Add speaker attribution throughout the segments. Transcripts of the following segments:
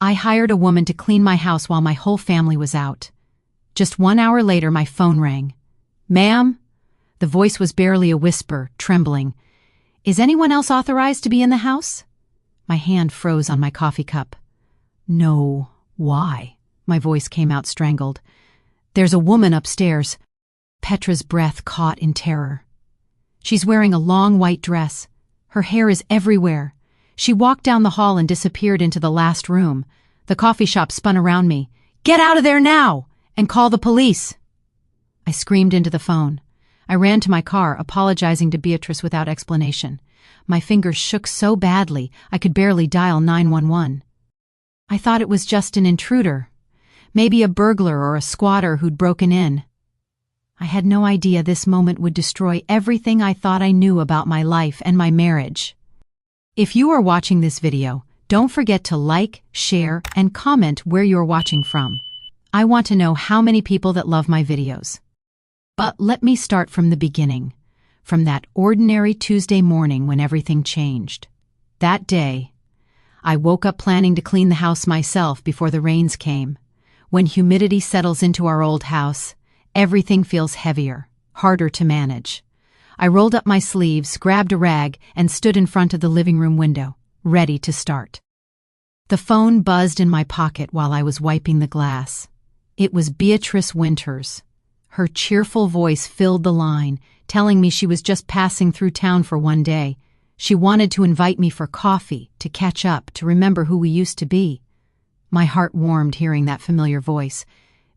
Speaker 1: I hired a woman to clean my house while my whole family was out. Just 1 hour later, my phone rang. "Ma'am?" The voice was barely a whisper, trembling. "Is anyone else authorized to be in the house?" My hand froze on my coffee cup. "No, why?" My voice came out strangled. "There's a woman upstairs." Petra's breath caught in terror. "She's wearing a long white dress. Her hair is everywhere. She walked down the hall and disappeared into the last room." The coffee shop spun around me. "Get out of there now! And call the police!" I screamed into the phone. I ran to my car, apologizing to Beatrice without explanation. My fingers shook so badly I could barely dial 911. I thought it was just an intruder. Maybe a burglar or a squatter who'd broken in. I had no idea this moment would destroy everything I thought I knew about my life and my marriage. If you are watching this video, don't forget to like, share, and comment where you're watching from. I want to know how many people that love my videos. But let me start from the beginning, from that ordinary Tuesday morning when everything changed. That day, I woke up planning to clean the house myself before the rains came. When humidity settles into our old house, everything feels heavier, harder to manage. I rolled up my sleeves, grabbed a rag, and stood in front of the living room window, ready to start. The phone buzzed in my pocket while I was wiping the glass. It was Beatrice Winters. Her cheerful voice filled the line, telling me she was just passing through town for one day. She wanted to invite me for coffee, to catch up, to remember who we used to be. My heart warmed hearing that familiar voice.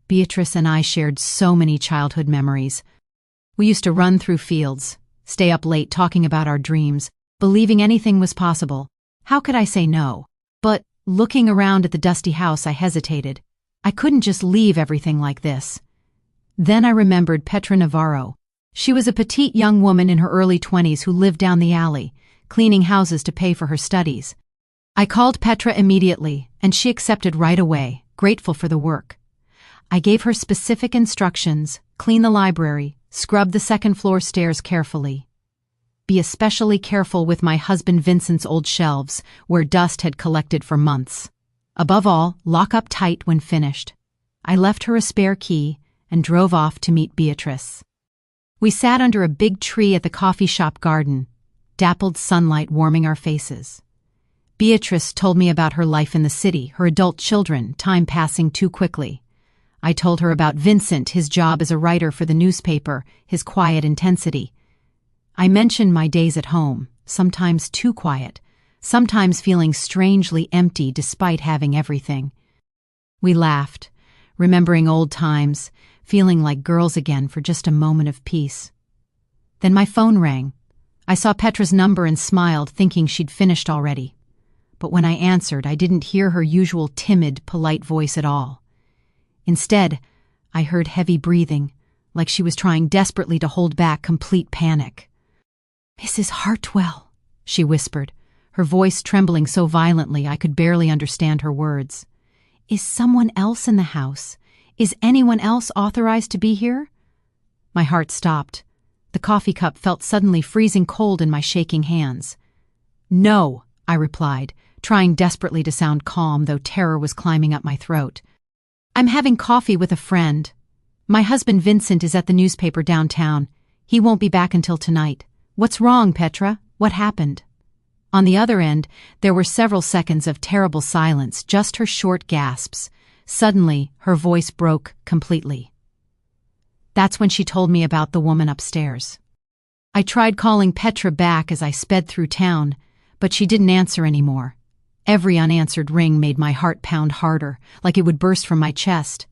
Speaker 1: Beatrice and I shared so many childhood memories. We used to run through fields, stay up late talking about our dreams, believing anything was possible. How could I say no? But looking around at the dusty house, I hesitated. I couldn't just leave everything like this. Then I remembered Petra Navarro. She was a petite young woman in her early 20s who lived down the alley, cleaning houses to pay for her studies. I called Petra immediately, and she accepted right away, grateful for the work. I gave her specific instructions: clean the library, scrub the second-floor stairs carefully. Be especially careful with my husband Vincent's old shelves, where dust had collected for months. Above all, lock up tight when finished. I left her a spare key and drove off to meet Beatrice. We sat under a big tree at the coffee shop garden, dappled sunlight warming our faces. Beatrice told me about her life in the city, her adult children, time passing too quickly. I told her about Vincent, his job as a writer for the newspaper, his quiet intensity. I mentioned my days at home, sometimes too quiet, sometimes feeling strangely empty despite having everything. We laughed, remembering old times, feeling like girls again for just a moment of peace. Then my phone rang. I saw Petra's number and smiled, thinking she'd finished already. But when I answered, I didn't hear her usual timid, polite voice at all. Instead, I heard heavy breathing, like she was trying desperately to hold back complete panic. "Mrs. Hartwell," she whispered, her voice trembling so violently I could barely understand her words. "Is someone else in the house? Is anyone else authorized to be here?" My heart stopped. The coffee cup felt suddenly freezing cold in my shaking hands. "No," I replied, trying desperately to sound calm, though terror was climbing up my throat. "I'm having coffee with a friend. My husband Vincent is at the newspaper downtown. He won't be back until tonight. What's wrong, Petra? What happened?" On the other end, there were several seconds of terrible silence, just her short gasps. Suddenly, her voice broke completely. That's when she told me about the woman upstairs. I tried calling Petra back as I sped through town, but she didn't answer anymore. Every unanswered ring made my heart pound harder, like it would burst from my chest.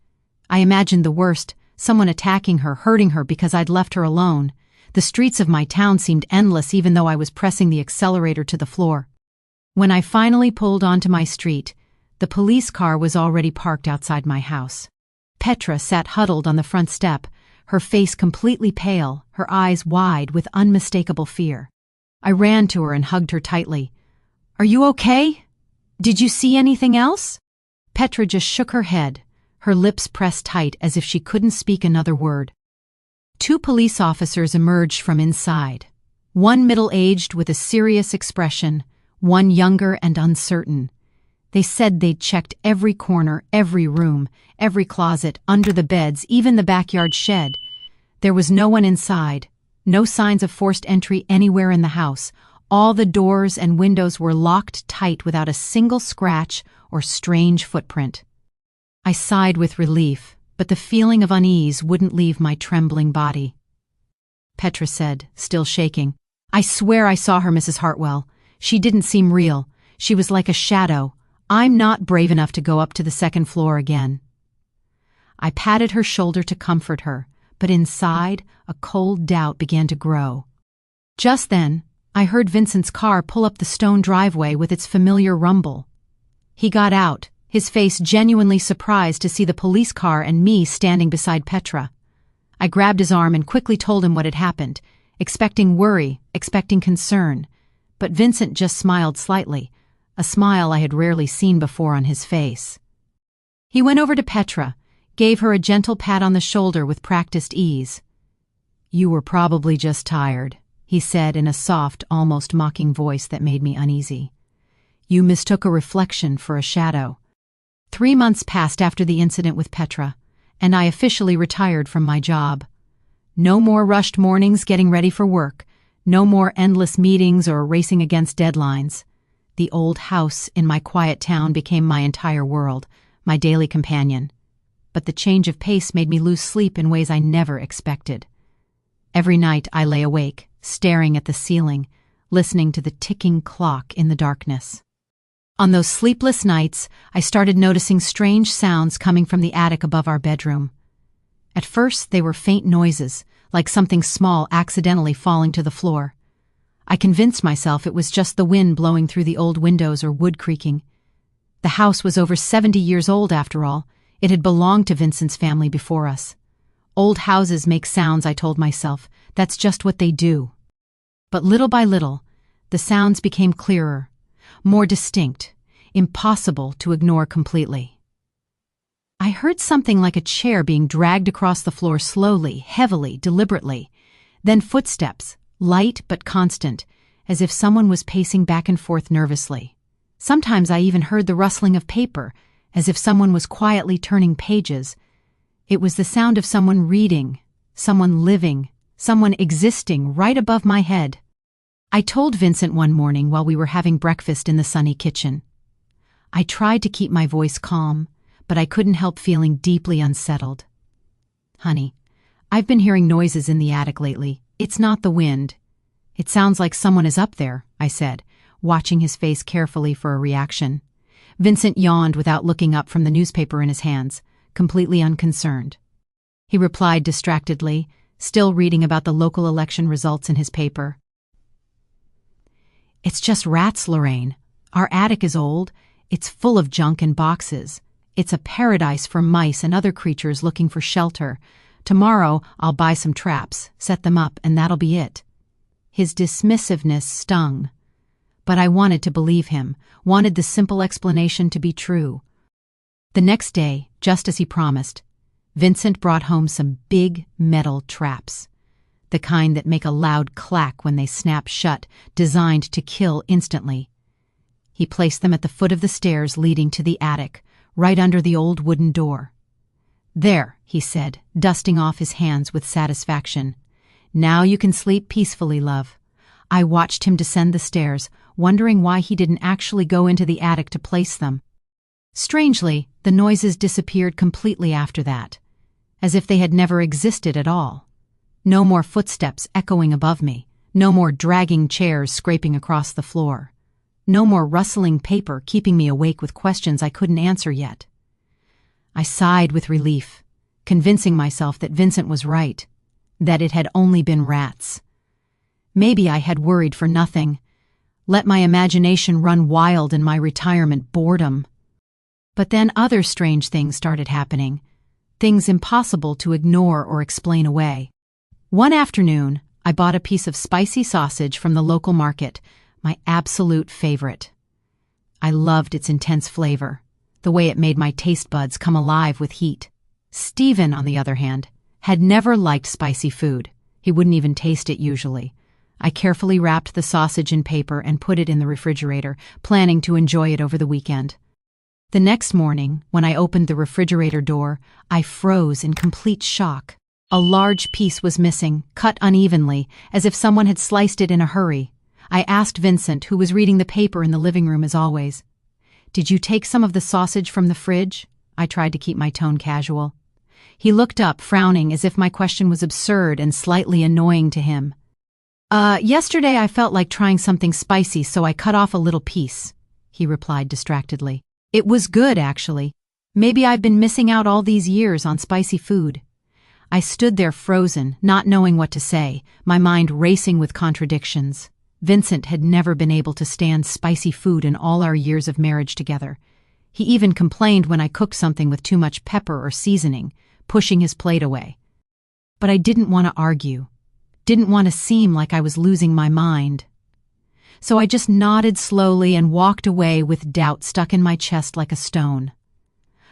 Speaker 1: I imagined the worst, someone attacking her, hurting her because I'd left her alone. The streets of my town seemed endless even though I was pressing the accelerator to the floor. When I finally pulled onto my street, the police car was already parked outside my house. Petra sat huddled on the front step, her face completely pale, her eyes wide with unmistakable fear. I ran to her and hugged her tightly. "Are you okay? Did you see anything else?" Petra just shook her head, her lips pressed tight as if she couldn't speak another word. 2 police officers emerged from inside, one middle-aged with a serious expression, one younger and uncertain. They said they'd checked every corner, every room, every closet, under the beds, even the backyard shed. There was no one inside, no signs of forced entry anywhere in the house. All the doors and windows were locked tight without a single scratch or strange footprint. I sighed with relief, but the feeling of unease wouldn't leave my trembling body. Petra said, still shaking, "I swear I saw her, Mrs. Hartwell. She didn't seem real. She was like a shadow. I'm not brave enough to go up to the second floor again." I patted her shoulder to comfort her, but inside, a cold doubt began to grow. Just then, I heard Vincent's car pull up the stone driveway with its familiar rumble. He got out, his face genuinely surprised to see the police car and me standing beside Petra. I grabbed his arm and quickly told him what had happened, expecting worry, expecting concern. But Vincent just smiled slightly, a smile I had rarely seen before on his face. He went over to Petra, gave her a gentle pat on the shoulder with practiced ease. "You were probably just tired," he said in a soft, almost mocking voice that made me uneasy. "You mistook a reflection for a shadow." 3 months passed after the incident with Petra, and I officially retired from my job. No more rushed mornings getting ready for work, no more endless meetings or racing against deadlines. The old house in my quiet town became my entire world, my daily companion. But the change of pace made me lose sleep in ways I never expected. Every night I lay awake, staring at the ceiling, listening to the ticking clock in the darkness. On those sleepless nights, I started noticing strange sounds coming from the attic above our bedroom. At first, they were faint noises, like something small accidentally falling to the floor. I convinced myself it was just the wind blowing through the old windows or wood creaking. The house was over 70 years old after all. It had belonged to Vincent's family before us. Old houses make sounds, I told myself. That's just what they do. But little by little, the sounds became clearer, more distinct, impossible to ignore completely. I heard something like a chair being dragged across the floor slowly, heavily, deliberately. Then footsteps, light but constant, as if someone was pacing back and forth nervously. Sometimes I even heard the rustling of paper, as if someone was quietly turning pages. It was the sound of someone reading, someone living, someone existing right above my head. I told Vincent one morning while we were having breakfast in the sunny kitchen. I tried to keep my voice calm, but I couldn't help feeling deeply unsettled. "Honey, I've been hearing noises in the attic lately. It's not the wind. It sounds like someone is up there," I said, watching his face carefully for a reaction. Vincent yawned without looking up from the newspaper in his hands, completely unconcerned. He replied distractedly, still reading about the local election results in his paper. "It's just rats, Lorraine. Our attic is old. It's full of junk and boxes. It's a paradise for mice and other creatures looking for shelter. Tomorrow I'll buy some traps, set them up, and that'll be it." His dismissiveness stung. But I wanted to believe him, wanted the simple explanation to be true. The next day, just as he promised, Vincent brought home some big metal traps. The kind that make a loud clack when they snap shut, designed to kill instantly. He placed them at the foot of the stairs leading to the attic, right under the old wooden door. "There," he said, dusting off his hands with satisfaction. "Now you can sleep peacefully, love." I watched him descend the stairs, wondering why he didn't actually go into the attic to place them. Strangely, the noises disappeared completely after that, as if they had never existed at all. No more footsteps echoing above me, no more dragging chairs scraping across the floor. No more rustling paper keeping me awake with questions I couldn't answer yet. I sighed with relief, convincing myself that Vincent was right, that it had only been rats. Maybe I had worried for nothing, let my imagination run wild in my retirement boredom. But then other strange things started happening, things impossible to ignore or explain away. One afternoon, I bought a piece of spicy sausage from the local market, my absolute favorite. I loved its intense flavor, the way it made my taste buds come alive with heat. Stephen, on the other hand, had never liked spicy food. He wouldn't even taste it usually. I carefully wrapped the sausage in paper and put it in the refrigerator, planning to enjoy it over the weekend. The next morning, when I opened the refrigerator door, I froze in complete shock. A large piece was missing, cut unevenly, as if someone had sliced it in a hurry. I asked Vincent, who was reading the paper in the living room as always. "Did you take some of the sausage from the fridge?" I tried to keep my tone casual. He looked up, frowning as if my question was absurd and slightly annoying to him. Yesterday I felt like trying something spicy, so I cut off a little piece," he replied distractedly. "It was good, actually. Maybe I've been missing out all these years on spicy food." I stood there frozen, not knowing what to say, my mind racing with contradictions. Vincent had never been able to stand spicy food in all our years of marriage together. He even complained when I cooked something with too much pepper or seasoning, pushing his plate away. But I didn't want to argue, didn't want to seem like I was losing my mind. So I just nodded slowly and walked away with doubt stuck in my chest like a stone.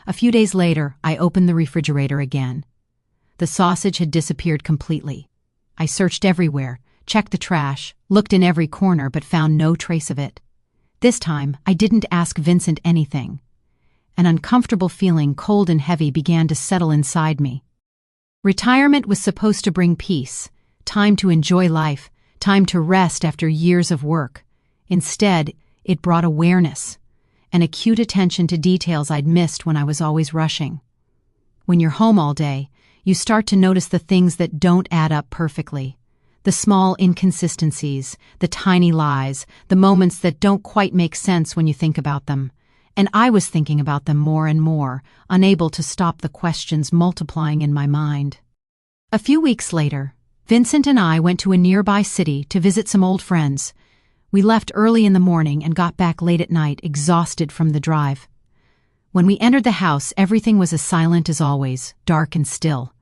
Speaker 1: A few days later, I opened the refrigerator again. The sausage had disappeared completely. I searched everywhere, checked the trash, looked in every corner, but found no trace of it. This time, I didn't ask Vincent anything. An uncomfortable feeling, cold and heavy, began to settle inside me. Retirement was supposed to bring peace, time to enjoy life, time to rest after years of work. Instead, it brought awareness, an acute attention to details I'd missed when I was always rushing. When you're home all day, you start to notice the things that don't add up perfectly. The small inconsistencies, the tiny lies, the moments that don't quite make sense when you think about them. And I was thinking about them more and more, unable to stop the questions multiplying in my mind. A few weeks later, Vincent and I went to a nearby city to visit some old friends. We left early in the morning and got back late at night, exhausted from the drive. When we entered the house, everything was as silent as always, dark and still.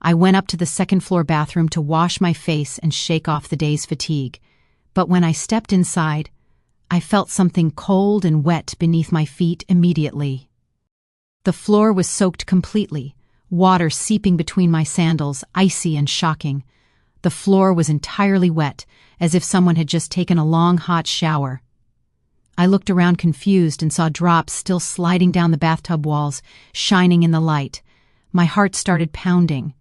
Speaker 1: I went up to the second-floor bathroom to wash my face and shake off the day's fatigue. But when I stepped inside, I felt something cold and wet beneath my feet immediately. The floor was soaked completely, water seeping between my sandals, icy and shocking. The floor was entirely wet, as if someone had just taken a long, hot shower. I looked around confused and saw drops still sliding down the bathtub walls, shining in the light. My heart started pounding.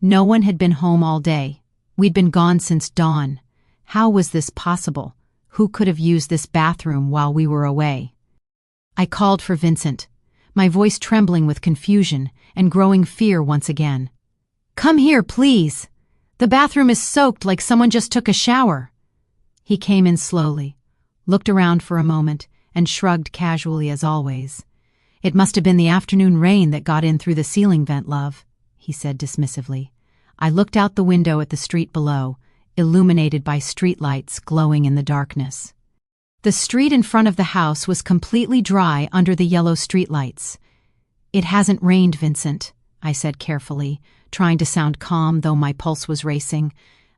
Speaker 1: No one had been home all day. We'd been gone since dawn. How was this possible? Who could have used this bathroom while we were away? I called for Vincent, my voice trembling with confusion and growing fear once again. "Come here, please. The bathroom is soaked like someone just took a shower." He came in slowly, looked around for a moment, and shrugged casually as always. "It must have been the afternoon rain that got in through the ceiling vent, love," he said dismissively. I looked out the window at the street below, illuminated by streetlights glowing in the darkness. The street in front of the house was completely dry under the yellow streetlights. "It hasn't rained, Vincent," I said carefully, trying to sound calm though my pulse was racing.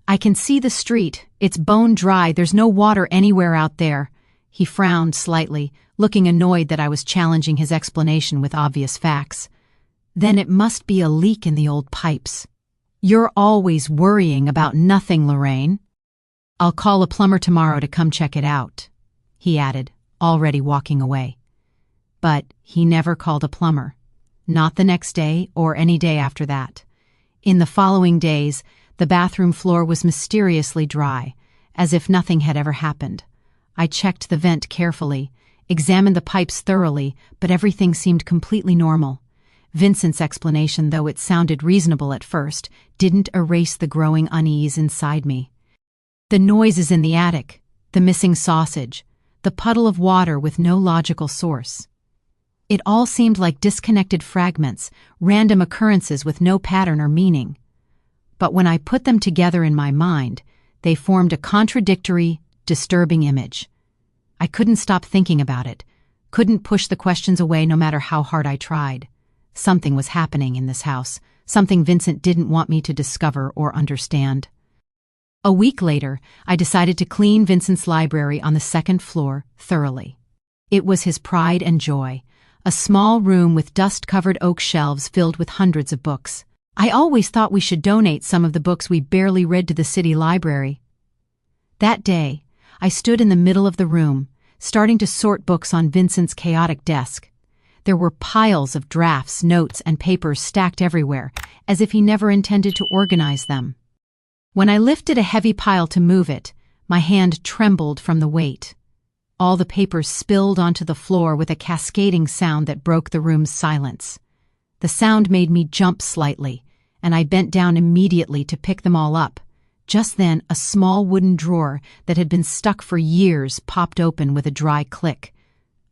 Speaker 1: "I can see the street. It's bone dry. There's no water anywhere out there." He frowned slightly, looking annoyed that I was challenging his explanation with obvious facts. "Then it must be a leak in the old pipes." "You're always worrying about nothing, Lorraine." "I'll call a plumber tomorrow to come check it out," he added, already walking away. But he never called a plumber. Not the next day or any day after that. In the following days, the bathroom floor was mysteriously dry, as if nothing had ever happened. I checked the vent carefully, examined the pipes thoroughly, but everything seemed completely normal. Vincent's explanation, though it sounded reasonable at first, didn't erase the growing unease inside me. The noises in the attic, the missing sausage, the puddle of water with no logical source. It all seemed like disconnected fragments, random occurrences with no pattern or meaning. But when I put them together in my mind, they formed a contradictory, disturbing image. I couldn't stop thinking about it, couldn't push the questions away no matter how hard I tried. Something was happening in this house, something Vincent didn't want me to discover or understand. A week later, I decided to clean Vincent's library on the second floor thoroughly. It was his pride and joy, a small room with dust-covered oak shelves filled with hundreds of books. I always thought we should donate some of the books we barely read to the city library. That day, I stood in the middle of the room, starting to sort books on Vincent's chaotic desk. There were piles of drafts, notes, and papers stacked everywhere, as if he never intended to organize them. When I lifted a heavy pile to move it, my hand trembled from the weight. All the papers spilled onto the floor with a cascading sound that broke the room's silence. The sound made me jump slightly, and I bent down immediately to pick them all up. Just then, a small wooden drawer that had been stuck for years popped open with a dry click.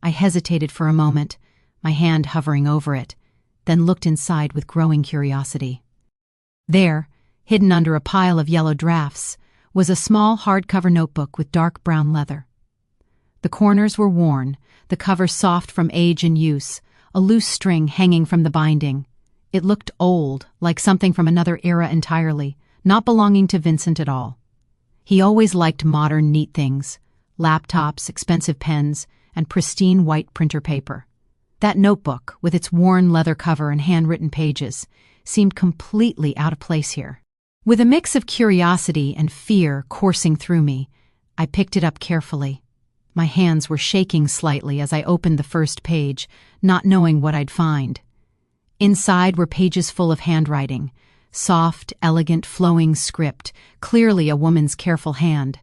Speaker 1: I hesitated for a moment, my hand hovering over it, then looked inside with growing curiosity. There, hidden under a pile of yellow drafts, was a small hardcover notebook with dark brown leather. The corners were worn, the cover soft from age and use, a loose string hanging from the binding. It looked old, like something from another era entirely, not belonging to Vincent at all. He always liked modern, neat things: laptops, expensive pens, and pristine white printer paper. That notebook, with its worn leather cover and handwritten pages, seemed completely out of place here. With a mix of curiosity and fear coursing through me, I picked it up carefully. My hands were shaking slightly as I opened the first page, not knowing what I'd find. Inside were pages full of handwriting, soft, elegant, flowing script, clearly a woman's careful hand.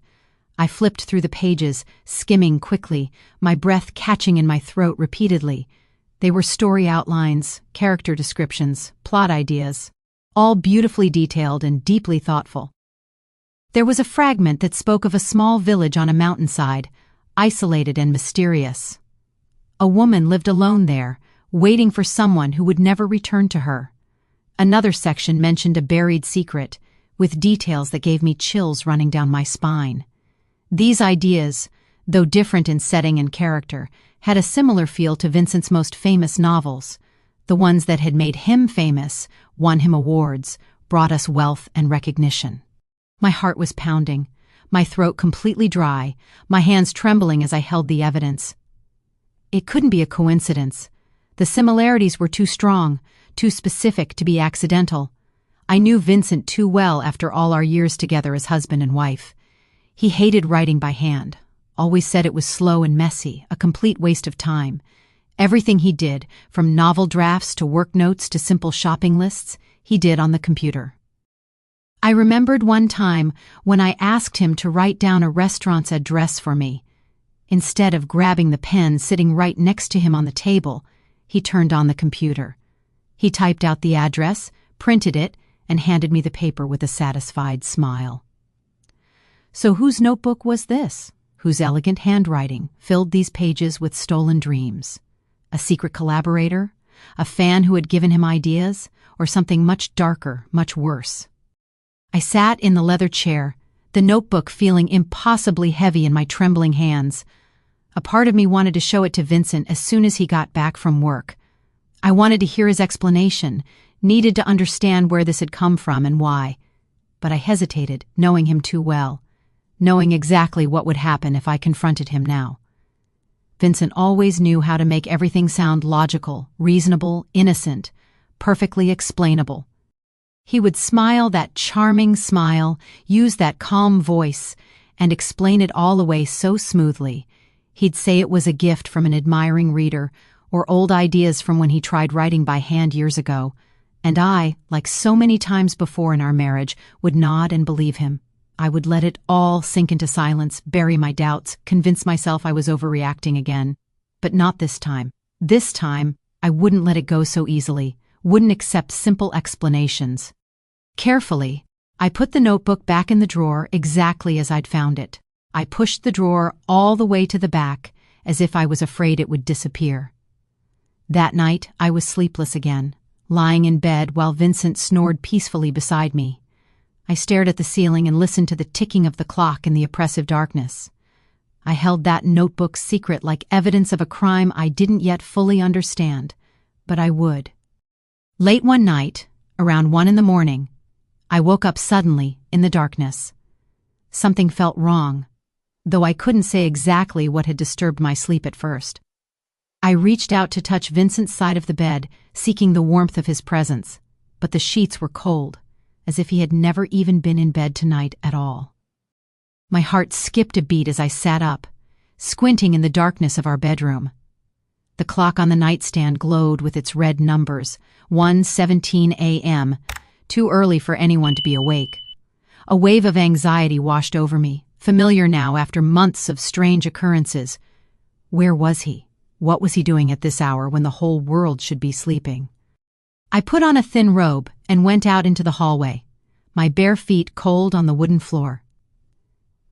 Speaker 1: I flipped through the pages, skimming quickly, my breath catching in my throat repeatedly. They were story outlines, character descriptions, plot ideas, all beautifully detailed and deeply thoughtful. There was a fragment that spoke of a small village on a mountainside, isolated and mysterious. A woman lived alone there, waiting for someone who would never return to her. Another section mentioned a buried secret, with details that gave me chills running down my spine. These ideas, though different in setting and character, had a similar feel to Vincent's most famous novels. The ones that had made him famous, won him awards, brought us wealth and recognition. My heart was pounding, my throat completely dry, my hands trembling as I held the evidence. It couldn't be a coincidence. The similarities were too strong, too specific to be accidental. I knew Vincent too well after all our years together as husband and wife. He hated writing by hand, always said it was slow and messy, a complete waste of time. Everything he did, from novel drafts to work notes to simple shopping lists, he did on the computer. I remembered one time when I asked him to write down a restaurant's address for me. Instead of grabbing the pen sitting right next to him on the table, he turned on the computer. He typed out the address, printed it, and handed me the paper with a satisfied smile. So whose notebook was this? Whose elegant handwriting filled these pages with stolen dreams? A secret collaborator? A fan who had given him ideas? Or something much darker, much worse? I sat in the leather chair, the notebook feeling impossibly heavy in my trembling hands. A part of me wanted to show it to Vincent as soon as he got back from work. I wanted to hear his explanation, needed to understand where this had come from and why. But I hesitated, knowing him too well, knowing exactly what would happen if I confronted him now. Vincent always knew how to make everything sound logical, reasonable, innocent, perfectly explainable. He would smile that charming smile, use that calm voice, and explain it all away so smoothly. He'd say it was a gift from an admiring reader, or old ideas from when he tried writing by hand years ago, and I, like so many times before in our marriage, would nod and believe him. I would let it all sink into silence, bury my doubts, convince myself I was overreacting again. But not this time. This time, I wouldn't let it go so easily, wouldn't accept simple explanations. Carefully, I put the notebook back in the drawer exactly as I'd found it. I pushed the drawer all the way to the back, as if I was afraid it would disappear. That night, I was sleepless again, lying in bed while Vincent snored peacefully beside me. I stared at the ceiling and listened to the ticking of the clock in the oppressive darkness. I held that notebook secret like evidence of a crime I didn't yet fully understand, but I would. Late one night, around 1 a.m, I woke up suddenly in the darkness. Something felt wrong, though I couldn't say exactly what had disturbed my sleep at first. I reached out to touch Vincent's side of the bed, seeking the warmth of his presence, but the sheets were cold, as if he had never even been in bed tonight at all. My heart skipped a beat as I sat up, squinting in the darkness of our bedroom. The clock on the nightstand glowed with its red numbers, 1:17 a.m., too early for anyone to be awake. A wave of anxiety washed over me, familiar now after months of strange occurrences. Where was he? What was he doing at this hour when the whole world should be sleeping? I put on a thin robe and went out into the hallway, my bare feet cold on the wooden floor.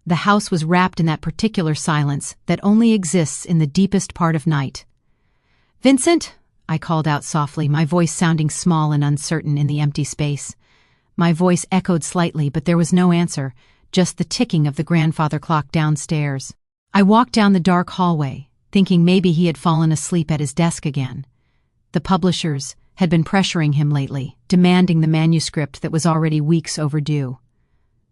Speaker 1: The house was wrapped in that particular silence that only exists in the deepest part of night. "Vincent," I called out softly, my voice sounding small and uncertain in the empty space. My voice echoed slightly, but there was no answer, just the ticking of the grandfather clock downstairs. I walked down the dark hallway, thinking maybe he had fallen asleep at his desk again. The publishers had been pressuring him lately, demanding the manuscript that was already weeks overdue.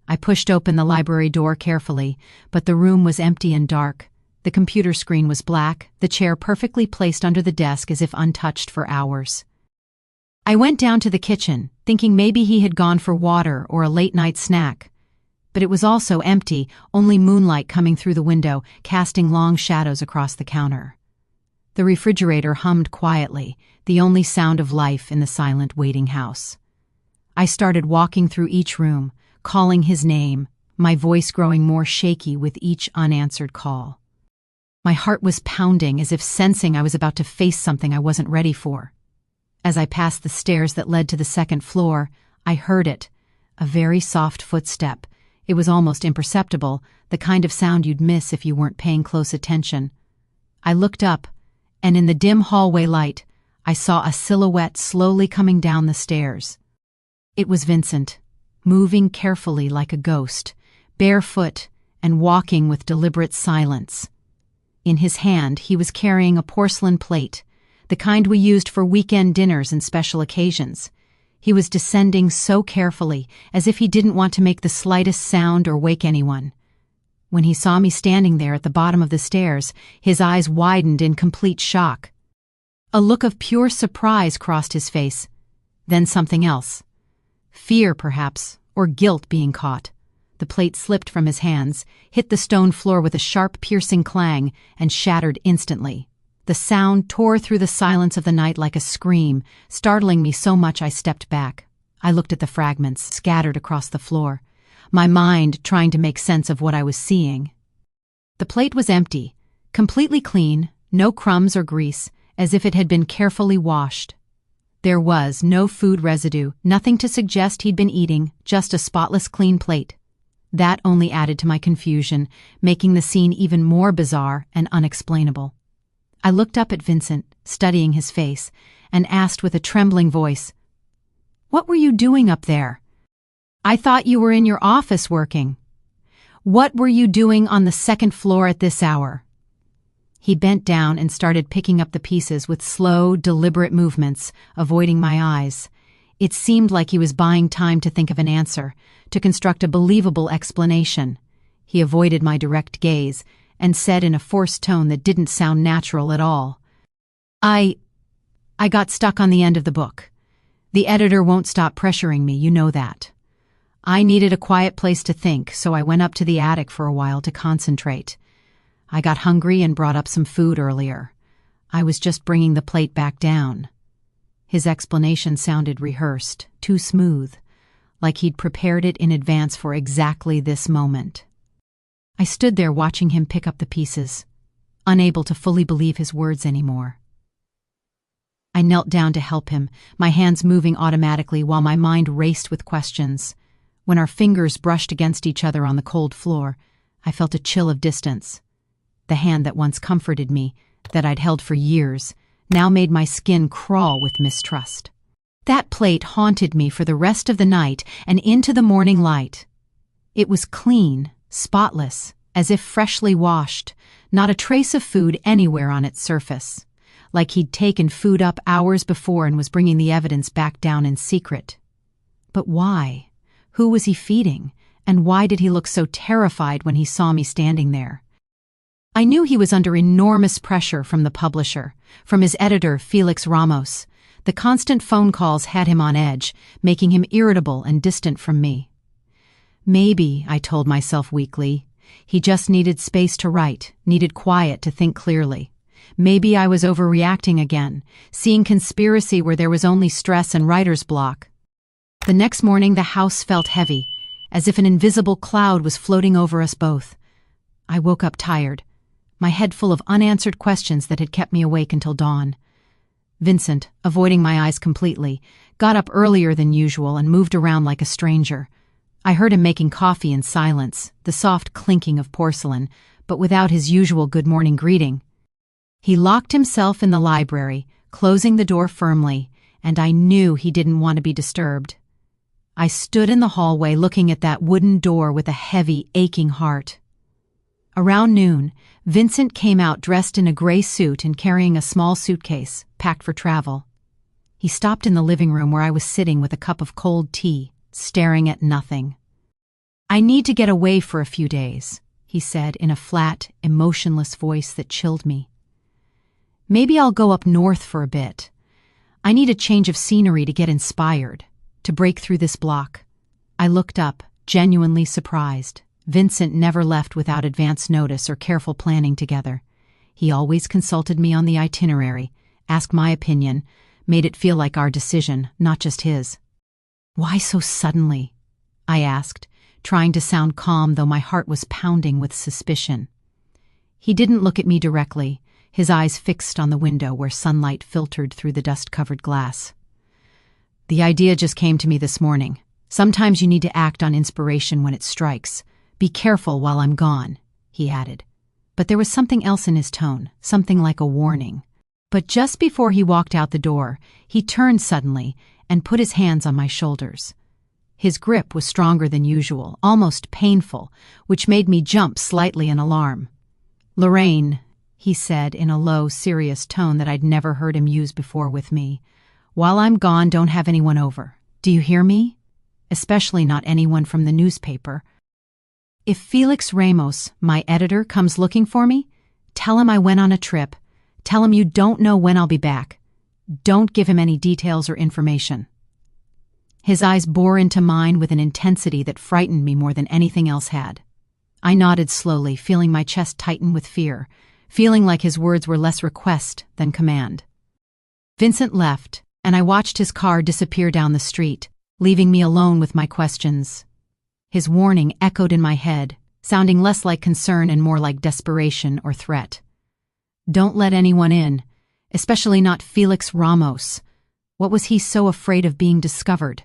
Speaker 1: I pushed open the library door carefully, but the room was empty and dark. The computer screen was black, the chair perfectly placed under the desk as if untouched for hours. I went down to the kitchen, thinking maybe he had gone for water or a late-night snack. But it was also empty, only moonlight coming through the window, casting long shadows across the counter. The refrigerator hummed quietly, the only sound of life in the silent waiting house. I started walking through each room, calling his name, my voice growing more shaky with each unanswered call. My heart was pounding as if sensing I was about to face something I wasn't ready for. As I passed the stairs that led to the second floor, I heard it, a very soft footstep. It was almost imperceptible, the kind of sound you'd miss if you weren't paying close attention. I looked up, and in the dim hallway light, I saw a silhouette slowly coming down the stairs. It was Vincent, moving carefully like a ghost, barefoot and walking with deliberate silence. In his hand, he was carrying a porcelain plate, the kind we used for weekend dinners and special occasions. He was descending so carefully, as if he didn't want to make the slightest sound or wake anyone. When he saw me standing there at the bottom of the stairs, his eyes widened in complete shock. A look of pure surprise crossed his face, then something else. Fear, perhaps, or guilt being caught. The plate slipped from his hands, hit the stone floor with a sharp, piercing clang, and shattered instantly. The sound tore through the silence of the night like a scream, startling me so much I stepped back. I looked at the fragments scattered across the floor, my mind trying to make sense of what I was seeing. The plate was empty, completely clean, no crumbs or grease, as if it had been carefully washed. There was no food residue, nothing to suggest he'd been eating, just a spotless clean plate. That only added to my confusion, making the scene even more bizarre and unexplainable. I looked up at Vincent, studying his face, and asked with a trembling voice, "What were you doing up there? I thought you were in your office working. What were you doing on the second floor at this hour?" He bent down and started picking up the pieces with slow, deliberate movements, avoiding my eyes. It seemed like he was buying time to think of an answer, to construct a believable explanation. He avoided my direct gaze and said in a forced tone that didn't sound natural at all, I got stuck on the end of the book. The editor won't stop pressuring me, you know that. I needed a quiet place to think, so I went up to the attic for a while to concentrate. I got hungry and brought up some food earlier. I was just bringing the plate back down. His explanation sounded rehearsed, too smooth, like he'd prepared it in advance for exactly this moment. I stood there watching him pick up the pieces, unable to fully believe his words anymore. I knelt down to help him, my hands moving automatically while my mind raced with questions. When our fingers brushed against each other on the cold floor, I felt a chill of distance. The hand that once comforted me, that I'd held for years, now made my skin crawl with mistrust. That plate haunted me for the rest of the night and into the morning light. It was clean, spotless, as if freshly washed, not a trace of food anywhere on its surface, like he'd taken food up hours before and was bringing the evidence back down in secret. But why? Who was he feeding? And why did he look so terrified when he saw me standing there? I knew he was under enormous pressure from the publisher, from his editor, Felix Ramos. The constant phone calls had him on edge, making him irritable and distant from me. Maybe, I told myself weakly, he just needed space to write, needed quiet to think clearly. Maybe I was overreacting again, seeing conspiracy where there was only stress and writer's block. The next morning the house felt heavy, as if an invisible cloud was floating over us both. I woke up tired, my head full of unanswered questions that had kept me awake until dawn. Vincent, avoiding my eyes completely, got up earlier than usual and moved around like a stranger. I heard him making coffee in silence, the soft clinking of porcelain, but without his usual good morning greeting. He locked himself in the library, closing the door firmly, and I knew he didn't want to be disturbed. I stood in the hallway looking at that wooden door with a heavy, aching heart. Around noon, Vincent came out dressed in a gray suit and carrying a small suitcase, packed for travel. He stopped in the living room where I was sitting with a cup of cold tea, staring at nothing. "I need to get away for a few days," he said in a flat, emotionless voice that chilled me. "Maybe I'll go up north for a bit. I need a change of scenery to get inspired, to break through this block." I looked up, genuinely surprised. Vincent never left without advance notice or careful planning together. He always consulted me on the itinerary, asked my opinion, made it feel like our decision, not just his. "Why so suddenly?" I asked, trying to sound calm though my heart was pounding with suspicion. He didn't look at me directly, his eyes fixed on the window where sunlight filtered through the dust-covered glass. "The idea just came to me this morning. Sometimes you need to act on inspiration when it strikes. Be careful while I'm gone," he added. But there was something else in his tone, something like a warning. But just before he walked out the door, he turned suddenly and put his hands on my shoulders. His grip was stronger than usual, almost painful, which made me jump slightly in alarm. "Lorraine," he said in a low, serious tone that I'd never heard him use before with me, "while I'm gone, don't have anyone over. Do you hear me? Especially not anyone from the newspaper. If Felix Ramos, my editor, comes looking for me, tell him I went on a trip. Tell him you don't know when I'll be back. Don't give him any details or information." His eyes bore into mine with an intensity that frightened me more than anything else had. I nodded slowly, feeling my chest tighten with fear, feeling like his words were less request than command. Vincent left, and I watched his car disappear down the street, leaving me alone with my questions. His warning echoed in my head, sounding less like concern and more like desperation or threat. Don't let anyone in, especially not Felix Ramos. What was he so afraid of being discovered?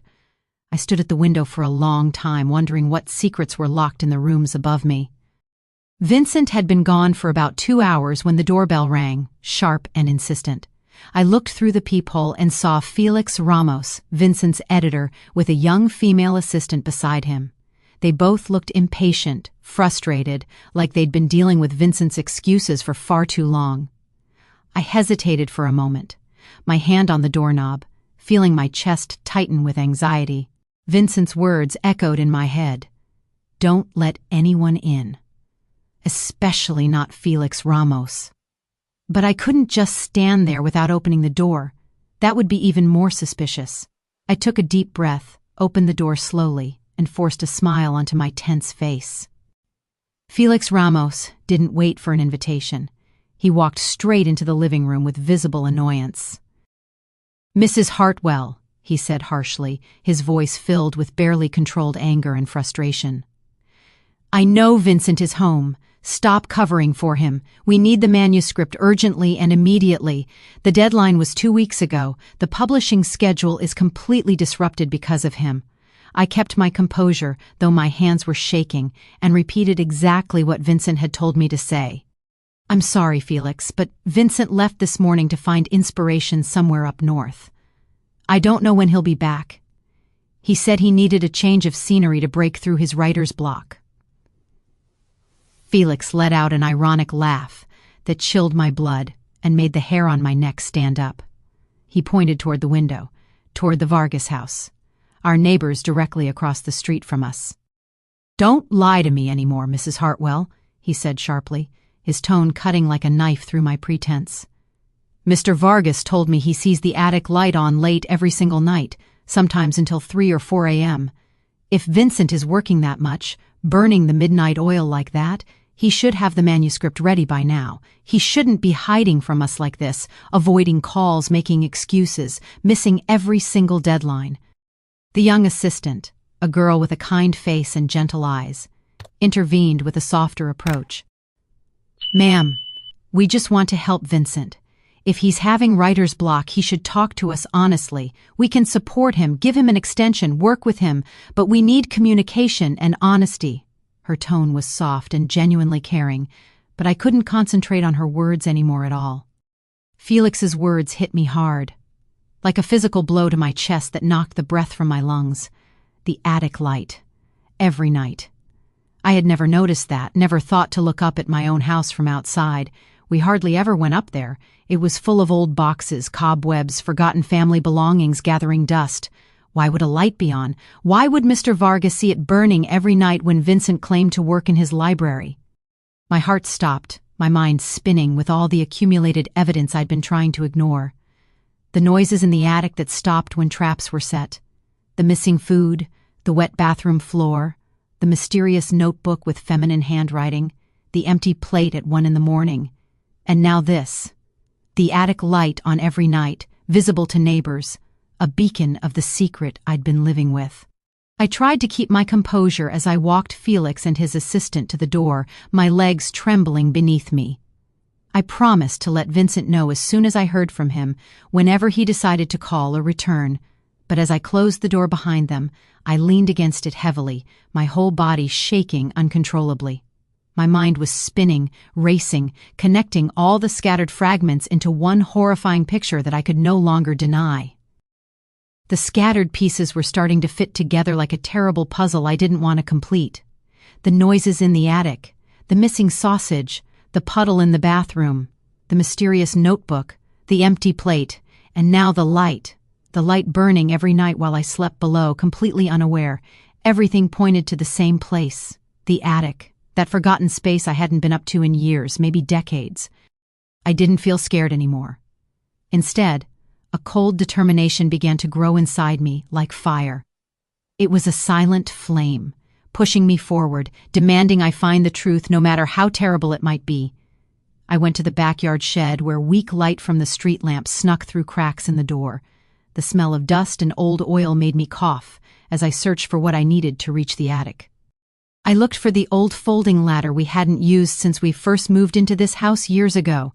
Speaker 1: I stood at the window for a long time, wondering what secrets were locked in the rooms above me. Vincent had been gone for about 2 hours when the doorbell rang, sharp and insistent. I looked through the peephole and saw Felix Ramos, Vincent's editor, with a young female assistant beside him. They both looked impatient, frustrated, like they'd been dealing with Vincent's excuses for far too long. I hesitated for a moment, my hand on the doorknob, feeling my chest tighten with anxiety. Vincent's words echoed in my head. Don't let anyone in. Especially not Felix Ramos. But I couldn't just stand there without opening the door. That would be even more suspicious. I took a deep breath, opened the door slowly, and forced a smile onto my tense face. Felix Ramos didn't wait for an invitation. He walked straight into the living room with visible annoyance. "Mrs. Hartwell," he said harshly, his voice filled with barely controlled anger and frustration. "I know Vincent is home. Stop covering for him. We need the manuscript urgently and immediately. The deadline was 2 weeks ago. The publishing schedule is completely disrupted because of him." I kept my composure, though my hands were shaking, and repeated exactly what Vincent had told me to say. "I'm sorry, Felix, but Vincent left this morning to find inspiration somewhere up north. I don't know when he'll be back. He said he needed a change of scenery to break through his writer's block." Felix let out an ironic laugh that chilled my blood and made the hair on my neck stand up. He pointed toward the window, toward the Vargas house, our neighbors directly across the street from us. "Don't lie to me anymore, Mrs. Hartwell," he said sharply, his tone cutting like a knife through my pretense. "Mr. Vargas told me he sees the attic light on late every single night, sometimes until 3 or 4 a.m. If Vincent is working that much, burning the midnight oil like that, He should have the manuscript ready by now. He shouldn't be hiding from us like this, avoiding calls, making excuses, missing every single deadline. The young assistant, a girl with a kind face and gentle eyes, intervened with a softer approach. "Ma'am, we just want to help Vincent. If he's having writer's block, he should talk to us honestly. We can support him, give him an extension, work with him, but we need communication and honesty." Her tone was soft and genuinely caring, but I couldn't concentrate on her words anymore at all. Felix's words hit me hard, like a physical blow to my chest that knocked the breath from my lungs. The attic light. Every night. I had never noticed that, never thought to look up at my own house from outside. We hardly ever went up there. It was full of old boxes, cobwebs, forgotten family belongings gathering dust. Why would a light be on? Why would Mr. Vargas see it burning every night when Vincent claimed to work in his library? My heart stopped, my mind spinning with all the accumulated evidence I'd been trying to ignore. The noises in the attic that stopped when traps were set. The missing food, the wet bathroom floor, the mysterious notebook with feminine handwriting, the empty plate at 1 a.m. And now this. The attic light on every night, visible to neighbors, a beacon of the secret I'd been living with. I tried to keep my composure as I walked Felix and his assistant to the door, my legs trembling beneath me. I promised to let Vincent know as soon as I heard from him, whenever he decided to call or return, but as I closed the door behind them, I leaned against it heavily, my whole body shaking uncontrollably. My mind was spinning, racing, connecting all the scattered fragments into one horrifying picture that I could no longer deny. The scattered pieces were starting to fit together like a terrible puzzle I didn't want to complete. The noises in the attic, the missing sausage, the puddle in the bathroom, the mysterious notebook, the empty plate, and now the light burning every night while I slept below, completely unaware. Everything pointed to the same place, the attic, that forgotten space I hadn't been up to in years, maybe decades. I didn't feel scared anymore. Instead, a cold determination began to grow inside me like fire. It was a silent flame, pushing me forward, demanding I find the truth no matter how terrible it might be. I went to the backyard shed where weak light from the street lamp snuck through cracks in the door. The smell of dust and old oil made me cough as I searched for what I needed to reach the attic. I looked for the old folding ladder we hadn't used since we first moved into this house years ago.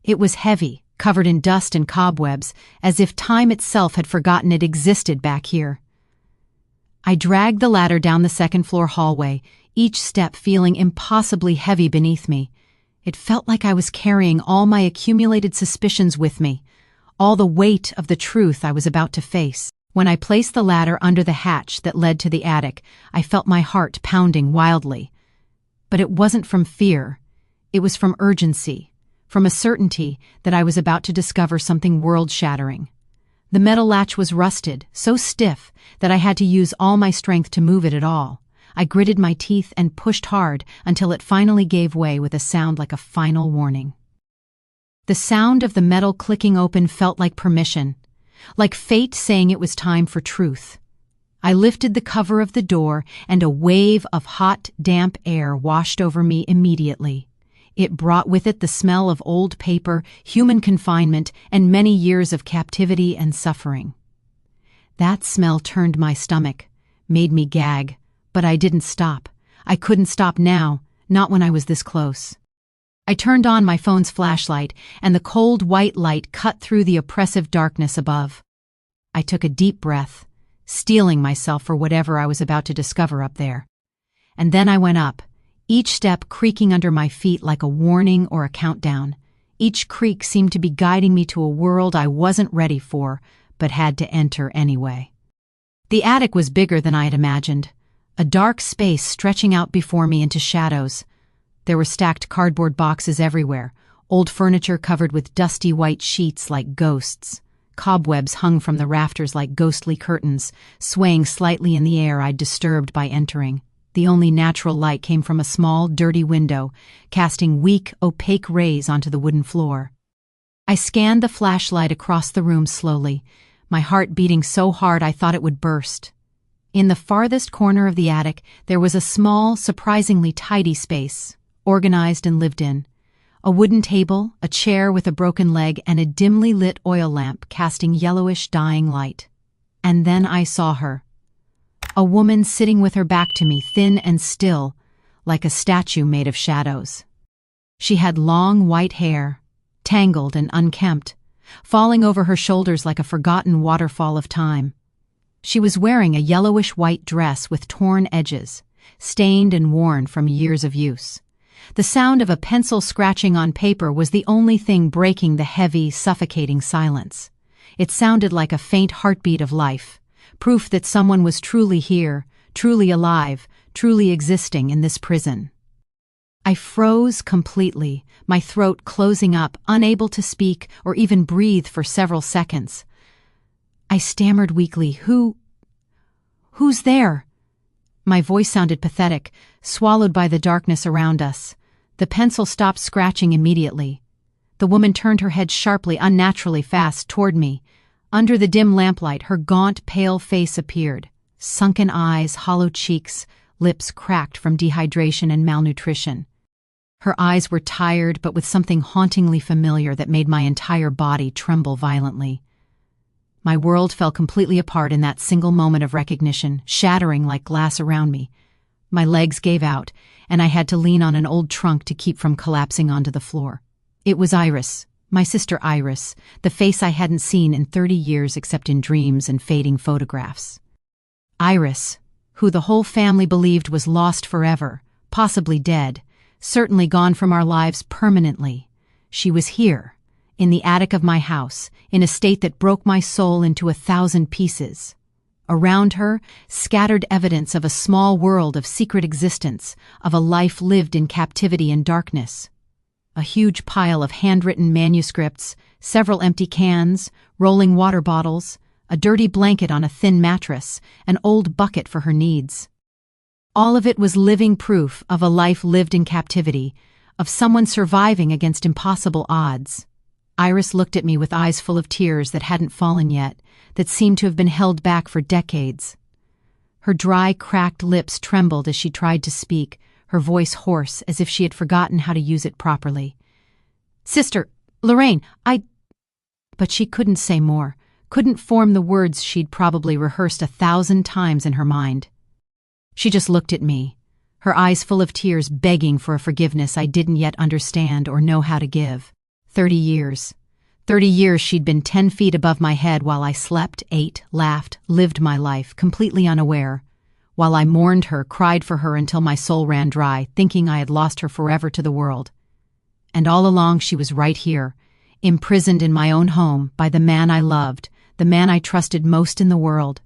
Speaker 1: It was heavy, covered in dust and cobwebs, as if time itself had forgotten it existed back here. I dragged the ladder down the second-floor hallway, each step feeling impossibly heavy beneath me. It felt like I was carrying all my accumulated suspicions with me, all the weight of the truth I was about to face. When I placed the ladder under the hatch that led to the attic, I felt my heart pounding wildly. But it wasn't from fear. It was from urgency, from a certainty that I was about to discover something world-shattering. The metal latch was rusted, so stiff that I had to use all my strength to move it at all. I gritted my teeth and pushed hard until it finally gave way with a sound like a final warning. The sound of the metal clicking open felt like permission, like fate saying it was time for truth. I lifted the cover of the door, and a wave of hot, damp air washed over me immediately. It brought with it the smell of old paper, human confinement, and many years of captivity and suffering. That smell turned my stomach, made me gag, but I didn't stop. I couldn't stop now, not when I was this close. I turned on my phone's flashlight, and the cold white light cut through the oppressive darkness above. I took a deep breath, steeling myself for whatever I was about to discover up there. And then I went up, each step creaking under my feet like a warning or a countdown. Each creak seemed to be guiding me to a world I wasn't ready for, but had to enter anyway. The attic was bigger than I had imagined, a dark space stretching out before me into shadows. There were stacked cardboard boxes everywhere, old furniture covered with dusty white sheets like ghosts. Cobwebs hung from the rafters like ghostly curtains, swaying slightly in the air I'd disturbed by entering. The only natural light came from a small, dirty window, casting weak, opaque rays onto the wooden floor. I scanned the flashlight across the room slowly, my heart beating so hard I thought it would burst. In the farthest corner of the attic, there was a small, surprisingly tidy space. organized and lived in. A wooden table, a chair with a broken leg, and a dimly lit oil lamp casting yellowish dying light. And then I saw her. A woman sitting with her back to me, thin and still, like a statue made of shadows. She had long white hair, tangled and unkempt, falling over her shoulders like a forgotten waterfall of time. She was wearing a yellowish-white dress with torn edges, stained and worn from years of use. The sound of a pencil scratching on paper was the only thing breaking the heavy, suffocating silence. It sounded like a faint heartbeat of life, proof that someone was truly here, truly alive, truly existing in this prison. I froze completely, my throat closing up, unable to speak or even breathe for several seconds. I stammered weakly, Who's there?" My voice sounded pathetic, swallowed by the darkness around us. The pencil stopped scratching immediately. The woman turned her head sharply, unnaturally fast, toward me. Under the dim lamplight, her gaunt, pale face appeared. Sunken eyes, hollow cheeks, lips cracked from dehydration and malnutrition. Her eyes were tired, but with something hauntingly familiar that made my entire body tremble violently. My world fell completely apart in that single moment of recognition, shattering like glass around me. My legs gave out, and I had to lean on an old trunk to keep from collapsing onto the floor. It was Iris, my sister Iris, the face I hadn't seen in 30 years except in dreams and fading photographs. Iris, who the whole family believed was lost forever, possibly dead, certainly gone from our lives permanently. She was here, in the attic of my house, in a state that broke my soul into 1,000 pieces. Around her, scattered evidence of a small world of secret existence, of a life lived in captivity and darkness. A huge pile of handwritten manuscripts, several empty cans, rolling water bottles, a dirty blanket on a thin mattress, an old bucket for her needs. All of it was living proof of a life lived in captivity, of someone surviving against impossible odds. Iris looked at me with eyes full of tears that hadn't fallen yet, that seemed to have been held back for decades. Her dry, cracked lips trembled as she tried to speak, her voice hoarse as if she had forgotten how to use it properly. "Sister, Lorraine, But she couldn't say more, couldn't form the words she'd probably rehearsed 1,000 times in her mind. She just looked at me, her eyes full of tears, begging for a forgiveness I didn't yet understand or know how to give. 30 years. 30 years she'd been 10 feet above my head while I slept, ate, laughed, lived my life, completely unaware. While I mourned her, cried for her until my soul ran dry, thinking I had lost her forever to the world. And all along she was right here, imprisoned in my own home by the man I loved, the man I trusted most in the world.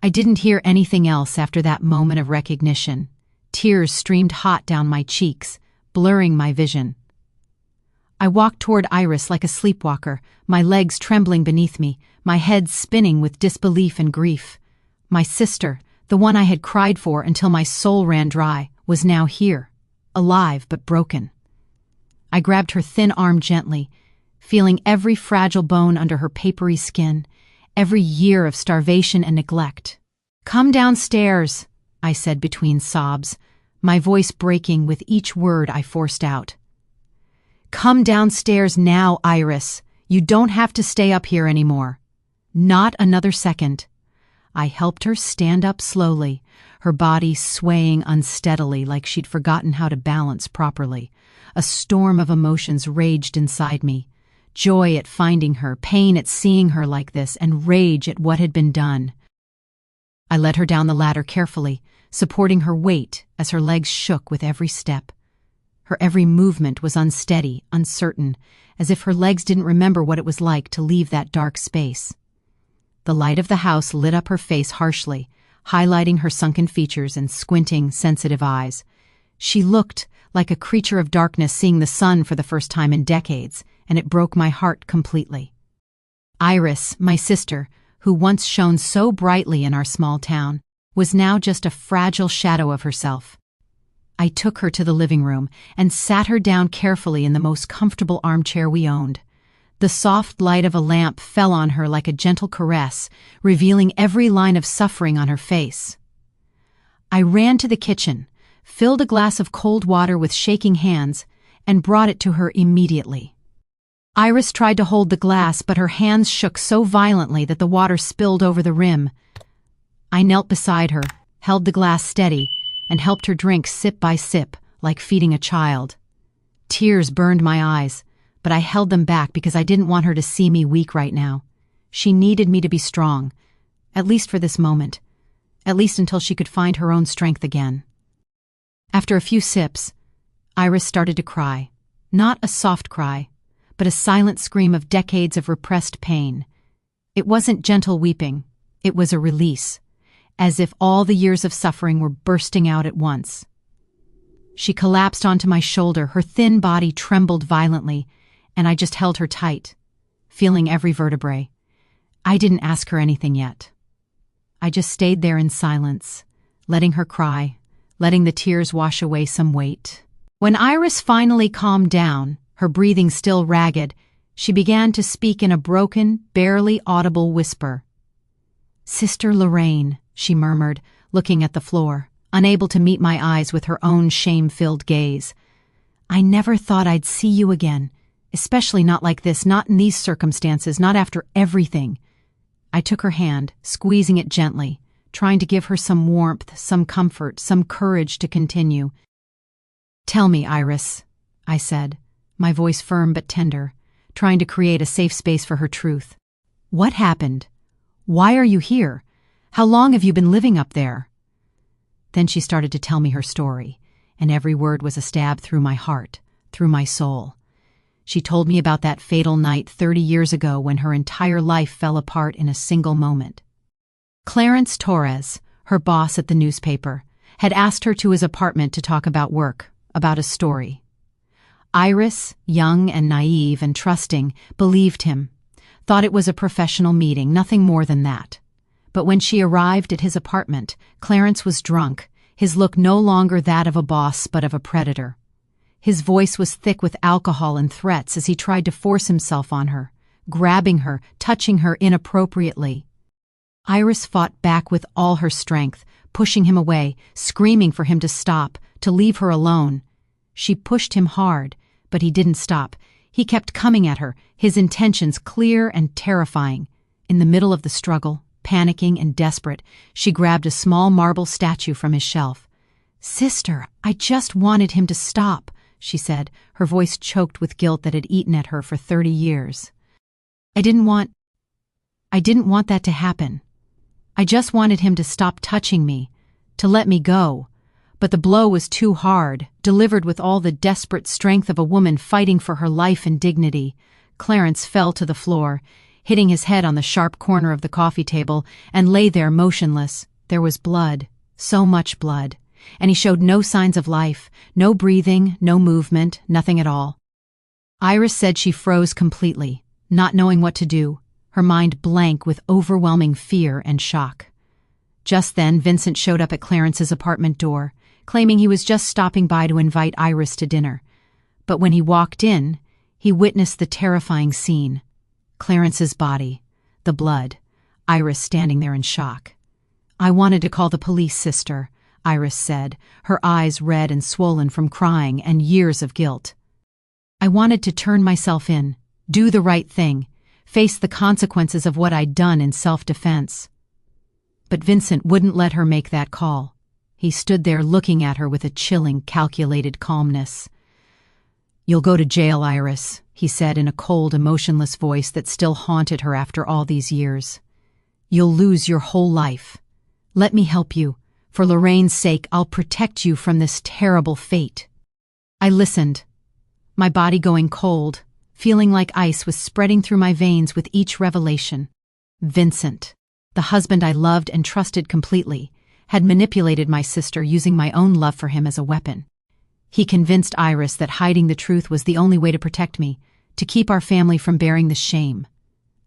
Speaker 1: I didn't hear anything else after that moment of recognition. Tears streamed hot down my cheeks, blurring my vision. I walked toward Iris like a sleepwalker, my legs trembling beneath me, my head spinning with disbelief and grief. My sister, the one I had cried for until my soul ran dry, was now here, alive but broken. I grabbed her thin arm gently, feeling every fragile bone under her papery skin, every year of starvation and neglect. "Come downstairs," I said between sobs, my voice breaking with each word I forced out. "Come downstairs now, Iris. You don't have to stay up here anymore." Not another second. I helped her stand up slowly, her body swaying unsteadily like she'd forgotten how to balance properly. A storm of emotions raged inside me. Joy at finding her, pain at seeing her like this, and rage at what had been done. I led her down the ladder carefully, supporting her weight as her legs shook with every step. Her every movement was unsteady, uncertain, as if her legs didn't remember what it was like to leave that dark space. The light of the house lit up her face harshly, highlighting her sunken features and squinting, sensitive eyes. She looked like a creature of darkness seeing the sun for the first time in decades, and it broke my heart completely. Iris, my sister, who once shone so brightly in our small town, was now just a fragile shadow of herself. I took her to the living room and sat her down carefully in the most comfortable armchair we owned. The soft light of a lamp fell on her like a gentle caress, revealing every line of suffering on her face. I ran to the kitchen, filled a glass of cold water with shaking hands, and brought it to her immediately. Iris tried to hold the glass, but her hands shook so violently that the water spilled over the rim. I knelt beside her, held the glass steady, and helped her drink sip by sip, like feeding a child. Tears burned my eyes, but I held them back because I didn't want her to see me weak right now. She needed me to be strong, at least for this moment, at least until she could find her own strength again. After a few sips, Iris started to cry. Not a soft cry, but a silent scream of decades of repressed pain. It wasn't gentle weeping, it was a release, as if all the years of suffering were bursting out at once. She collapsed onto my shoulder, her thin body trembled violently, and I just held her tight, feeling every vertebrae. I didn't ask her anything yet. I just stayed there in silence, letting her cry, letting the tears wash away some weight. When Iris finally calmed down, her breathing still ragged, she began to speak in a broken, barely audible whisper. "Sister Lorraine," she murmured, looking at the floor, unable to meet my eyes with her own shame-filled gaze. "I never thought I'd see you again, especially not like this, not in these circumstances, not after everything." I took her hand, squeezing it gently, trying to give her some warmth, some comfort, some courage to continue. "Tell me, Iris," I said, my voice firm but tender, trying to create a safe space for her truth. "What happened? Why are you here? How long have you been living up there?" Then she started to tell me her story, and every word was a stab through my heart, through my soul. She told me about that fatal night 30 years ago when her entire life fell apart in a single moment. Clarence Torres, her boss at the newspaper, had asked her to his apartment to talk about work, about a story. Iris, young and naive and trusting, believed him, thought it was a professional meeting, nothing more than that. But when she arrived at his apartment, Clarence was drunk, his look no longer that of a boss but of a predator. His voice was thick with alcohol and threats as he tried to force himself on her, grabbing her, touching her inappropriately. Iris fought back with all her strength, pushing him away, screaming for him to stop, to leave her alone. She pushed him hard, but he didn't stop. He kept coming at her, his intentions clear and terrifying. In the middle of the struggle, panicking and desperate, she grabbed a small marble statue from his shelf. "Sister, I just wanted him to stop," she said, her voice choked with guilt that had eaten at her for 30 years. I didn't want that to happen. I just wanted him to stop touching me, to let me go. But the blow was too hard, delivered with all the desperate strength of a woman fighting for her life and dignity. Clarence fell to the floor, hitting his head on the sharp corner of the coffee table, and lay there motionless. There was blood, so much blood, and he showed no signs of life, no breathing, no movement, nothing at all. Iris said she froze completely, not knowing what to do, her mind blank with overwhelming fear and shock. Just then, Vincent showed up at Clarence's apartment door, claiming he was just stopping by to invite Iris to dinner. But when he walked in, he witnessed the terrifying scene. Clarence's body, the blood, Iris standing there in shock. "I wanted to call the police, sister," Iris said, her eyes red and swollen from crying and years of guilt. "I wanted to turn myself in, do the right thing, face the consequences of what I'd done in self-defense." But Vincent wouldn't let her make that call. He stood there looking at her with a chilling, calculated calmness. "You'll go to jail, Iris," he said in a cold, emotionless voice that still haunted her after all these years. "You'll lose your whole life. Let me help you. For Lorraine's sake, I'll protect you from this terrible fate." I listened, my body going cold, feeling like ice was spreading through my veins with each revelation. Vincent, the husband I loved and trusted completely, had manipulated my sister using my own love for him as a weapon. He convinced Iris that hiding the truth was the only way to protect me, to keep our family from bearing the shame.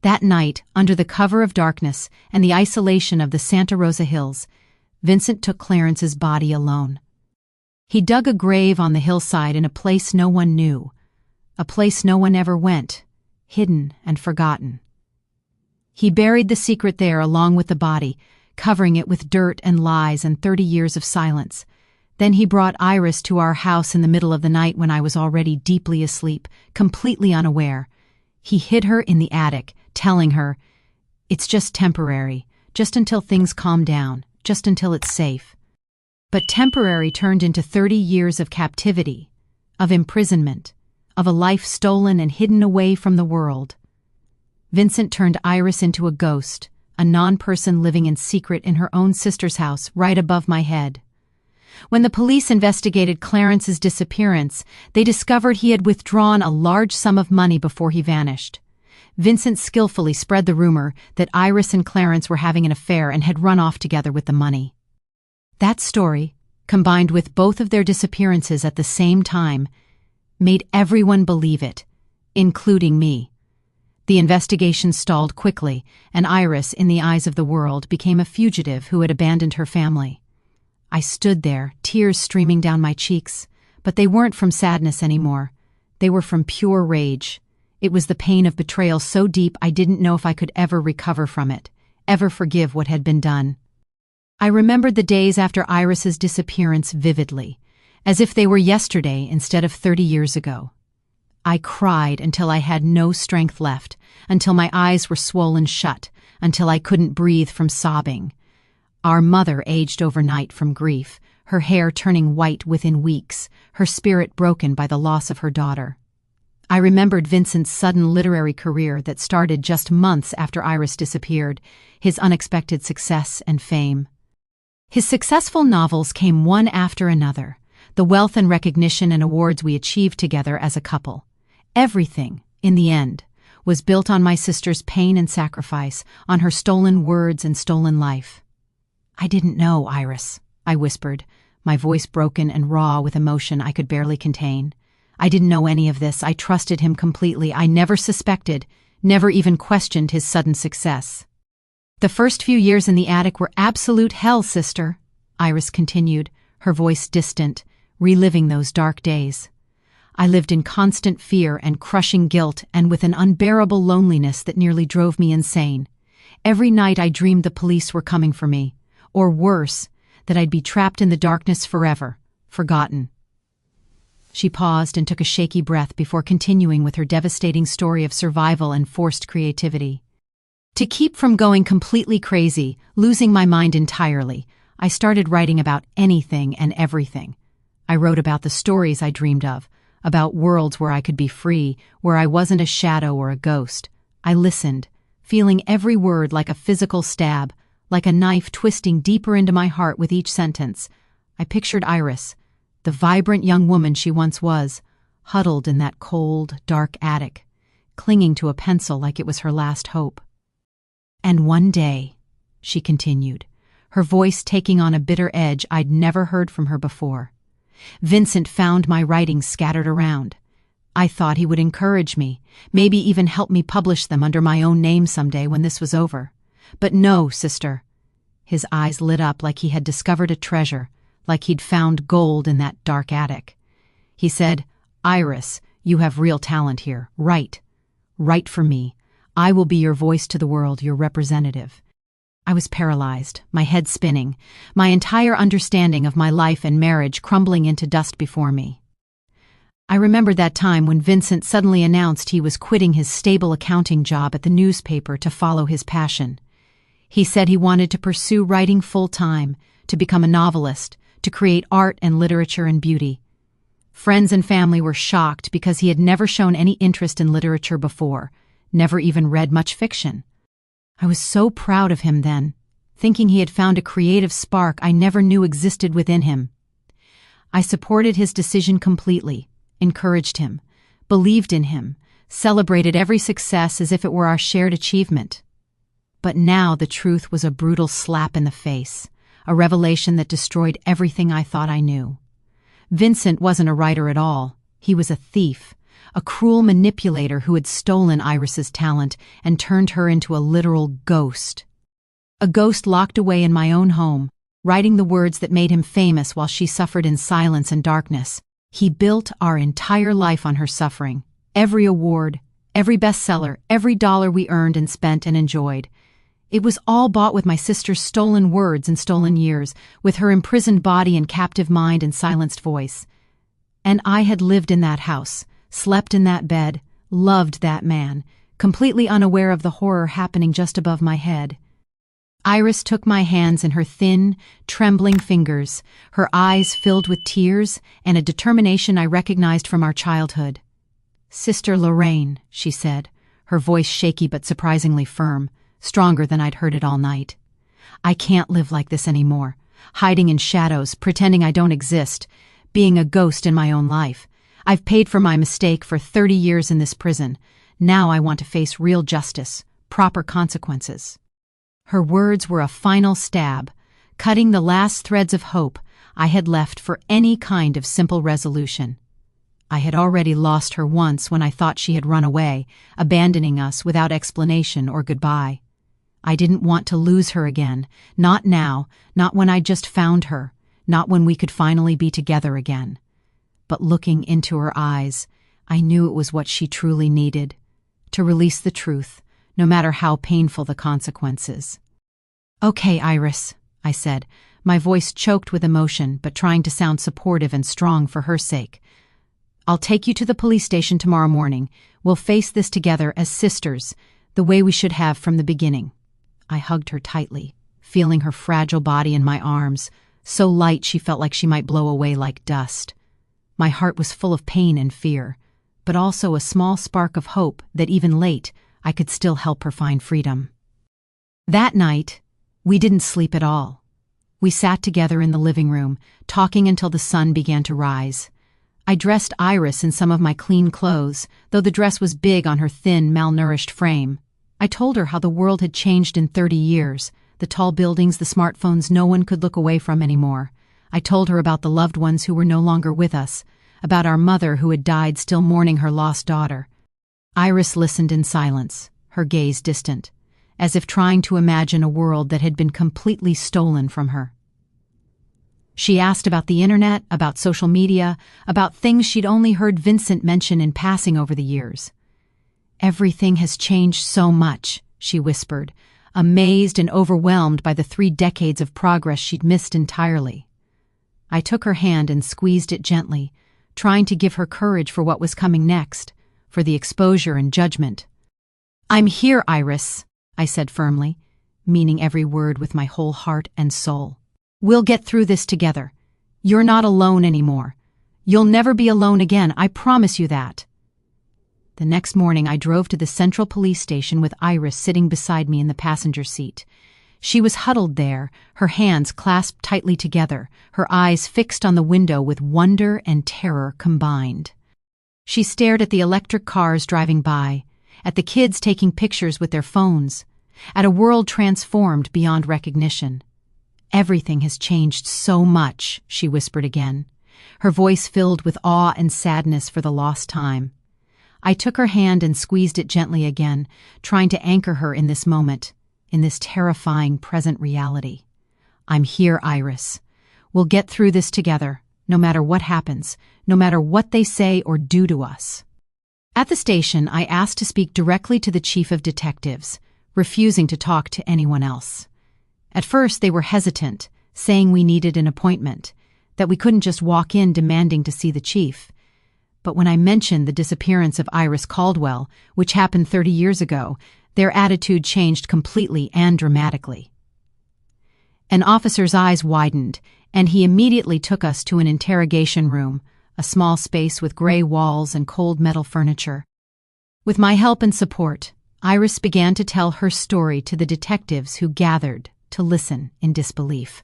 Speaker 1: That night, under the cover of darkness and the isolation of the Santa Rosa Hills, Vincent took Clarence's body alone. He dug a grave on the hillside in a place no one knew, a place no one ever went, hidden and forgotten. He buried the secret there along with the body, covering it with dirt and lies and 30 years of silence. Then he brought Iris to our house in the middle of the night when I was already deeply asleep, completely unaware. He hid her in the attic, telling her, "It's just temporary, just until things calm down, just until it's safe." But temporary turned into 30 years of captivity, of imprisonment, of a life stolen and hidden away from the world. Vincent turned Iris into a ghost, a non-person living in secret in her own sister's house right above my head. When the police investigated Clarence's disappearance, they discovered he had withdrawn a large sum of money before he vanished. Vincent skillfully spread the rumor that Iris and Clarence were having an affair and had run off together with the money. That story, combined with both of their disappearances at the same time, made everyone believe it, including me. The investigation stalled quickly, and Iris, in the eyes of the world, became a fugitive who had abandoned her family. I stood there, tears streaming down my cheeks, but they weren't from sadness anymore. They were from pure rage. It was the pain of betrayal so deep I didn't know if I could ever recover from it, ever forgive what had been done. I remembered the days after Iris's disappearance vividly, as if they were yesterday instead of 30 years ago. I cried until I had no strength left, until my eyes were swollen shut, until I couldn't breathe from sobbing. Our mother aged overnight from grief, her hair turning white within weeks, her spirit broken by the loss of her daughter. I remembered Vincent's sudden literary career that started just months after Iris disappeared, his unexpected success and fame. His successful novels came one after another, the wealth and recognition and awards we achieved together as a couple. Everything, in the end, was built on my sister's pain and sacrifice, on her stolen words and stolen life. "I didn't know, Iris," I whispered, my voice broken and raw with emotion I could barely contain. "I didn't know any of this. I trusted him completely. I never suspected, never even questioned his sudden success." "The first few years in the attic were absolute hell, sister," Iris continued, her voice distant, reliving those dark days. "I lived in constant fear and crushing guilt and with an unbearable loneliness that nearly drove me insane. Every night I dreamed the police were coming for me, or worse, that I'd be trapped in the darkness forever, forgotten." She paused and took a shaky breath before continuing with her devastating story of survival and forced creativity. To keep from going completely crazy, losing my mind entirely, I started writing about anything and everything. I wrote about the stories I dreamed of, about worlds where I could be free, where I wasn't a shadow or a ghost. I listened, feeling every word like a physical stab, like a knife twisting deeper into my heart with each sentence. I pictured Iris, the vibrant young woman she once was, huddled in that cold, dark attic, clinging to a pencil like it was her last hope. "And one day," she continued, her voice taking on a bitter edge I'd never heard from her before, "Vincent found my writings scattered around. I thought he would encourage me, maybe even help me publish them under my own name someday when this was over. But no, sister." His eyes lit up like he had discovered a treasure, like he'd found gold in that dark attic. He said, "Iris, you have real talent here. Write. Write for me. I will be your voice to the world, your representative." I was paralyzed, my head spinning, my entire understanding of my life and marriage crumbling into dust before me. I remembered that time when Vincent suddenly announced he was quitting his stable accounting job at the newspaper to follow his passion. He said he wanted to pursue writing full-time, to become a novelist, to create art and literature and beauty. Friends and family were shocked because he had never shown any interest in literature before, never even read much fiction. I was so proud of him then, thinking he had found a creative spark I never knew existed within him. I supported his decision completely, encouraged him, believed in him, celebrated every success as if it were our shared achievement. But now the truth was a brutal slap in the face, a revelation that destroyed everything I thought I knew. Vincent wasn't a writer at all. He was a thief, a cruel manipulator who had stolen Iris's talent and turned her into a literal ghost. A ghost locked away in my own home, writing the words that made him famous while she suffered in silence and darkness. He built our entire life on her suffering. Every award, every bestseller, every dollar we earned and spent and enjoyed. It was all bought with my sister's stolen words and stolen years, with her imprisoned body and captive mind and silenced voice. And I had lived in that house, slept in that bed, loved that man, completely unaware of the horror happening just above my head. Iris took my hands in her thin, trembling fingers, her eyes filled with tears and a determination I recognized from our childhood. "Sister Lorraine," she said, her voice shaky but surprisingly firm, stronger than I'd heard it all night. "I can't live like this anymore, hiding in shadows, pretending I don't exist, being a ghost in my own life. I've paid for my mistake for 30 years in this prison. Now I want to face real justice, proper consequences." Her words were a final stab, cutting the last threads of hope I had left for any kind of simple resolution. I had already lost her once when I thought she had run away, abandoning us without explanation or goodbye. I didn't want to lose her again, not now, not when I'd just found her, not when we could finally be together again. But looking into her eyes, I knew it was what she truly needed, to release the truth, no matter how painful the consequences. "Okay, Iris," I said, my voice choked with emotion but trying to sound supportive and strong for her sake. "I'll take you to the police station tomorrow morning. We'll face this together as sisters, the way we should have from the beginning." I hugged her tightly, feeling her fragile body in my arms, so light she felt like she might blow away like dust. My heart was full of pain and fear, but also a small spark of hope that even late, I could still help her find freedom. That night, we didn't sleep at all. We sat together in the living room, talking until the sun began to rise. I dressed Iris in some of my clean clothes, though the dress was big on her thin, malnourished frame. I told her how the world had changed in 30 years, the tall buildings, the smartphones no one could look away from anymore. I told her about the loved ones who were no longer with us, about our mother who had died still mourning her lost daughter. Iris listened in silence, her gaze distant, as if trying to imagine a world that had been completely stolen from her. She asked about the internet, about social media, about things she'd only heard Vincent mention in passing over the years. "Everything has changed so much," she whispered, amazed and overwhelmed by the 3 decades of progress she'd missed entirely. I took her hand and squeezed it gently, trying to give her courage for what was coming next, for the exposure and judgment. "I'm here, Iris," I said firmly, meaning every word with my whole heart and soul. "We'll get through this together. You're not alone anymore. You'll never be alone again, I promise you that." The next morning I drove to the Central Police Station with Iris sitting beside me in the passenger seat. She was huddled there, her hands clasped tightly together, her eyes fixed on the window with wonder and terror combined. She stared at the electric cars driving by, at the kids taking pictures with their phones, at a world transformed beyond recognition. "Everything has changed so much," she whispered again, her voice filled with awe and sadness for the lost time. I took her hand and squeezed it gently again, trying to anchor her in this moment, in this terrifying present reality. "I'm here, Iris. We'll get through this together, no matter what happens, no matter what they say or do to us." At the station, I asked to speak directly to the chief of detectives, refusing to talk to anyone else. At first, they were hesitant, saying we needed an appointment, that we couldn't just walk in demanding to see the chief. But when I mentioned the disappearance of Iris Caldwell, which happened 30 years ago, their attitude changed completely and dramatically. An officer's eyes widened, and he immediately took us to an interrogation room, a small space with gray walls and cold metal furniture. With my help and support, Iris began to tell her story to the detectives who gathered to listen in disbelief.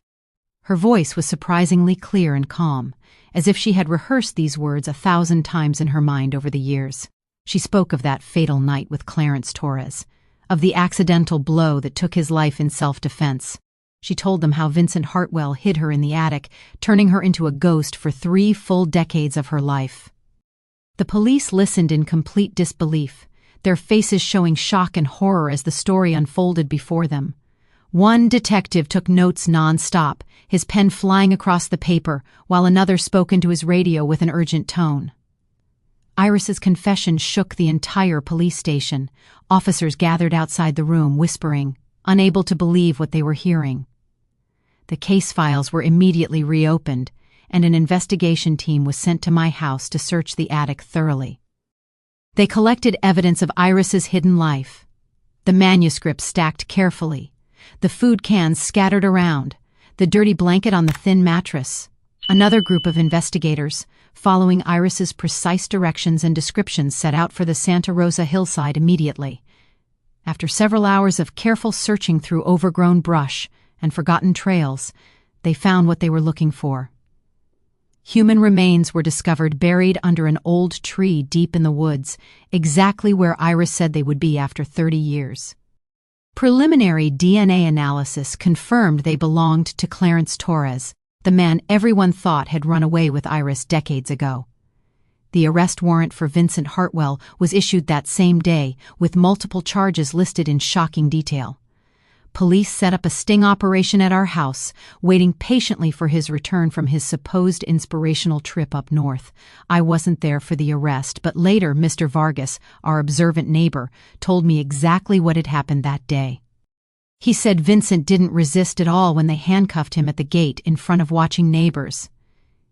Speaker 1: Her voice was surprisingly clear and calm, as if she had rehearsed these words 1,000 times in her mind over the years. She spoke of that fatal night with Clarence Torres, of the accidental blow that took his life in self-defense. She told them how Vincent Hartwell hid her in the attic, turning her into a ghost for 3 full decades of her life. The police listened in complete disbelief, their faces showing shock and horror as the story unfolded before them. One detective took notes non-stop, his pen flying across the paper, while another spoke into his radio with an urgent tone. Iris's confession shook the entire police station. Officers gathered outside the room, whispering, unable to believe what they were hearing. The case files were immediately reopened, and an investigation team was sent to my house to search the attic thoroughly. They collected evidence of Iris's hidden life. The manuscripts stacked carefully, the food cans scattered around, the dirty blanket on the thin mattress. Another group of investigators, following Iris's precise directions and descriptions, set out for the Santa Rosa hillside immediately. After several hours of careful searching through overgrown brush and forgotten trails, they found what they were looking for. Human remains were discovered buried under an old tree deep in the woods, exactly where Iris said they would be after 30 years. Preliminary DNA analysis confirmed they belonged to Clarence Torres, the man everyone thought had run away with Iris decades ago. The arrest warrant for Vincent Hartwell was issued that same day, with multiple charges listed in shocking detail. Police set up a sting operation at our house, waiting patiently for his return from his supposed inspirational trip up north. I wasn't there for the arrest, but later Mr. Vargas, our observant neighbor, told me exactly what had happened that day. He said Vincent didn't resist at all when they handcuffed him at the gate in front of watching neighbors.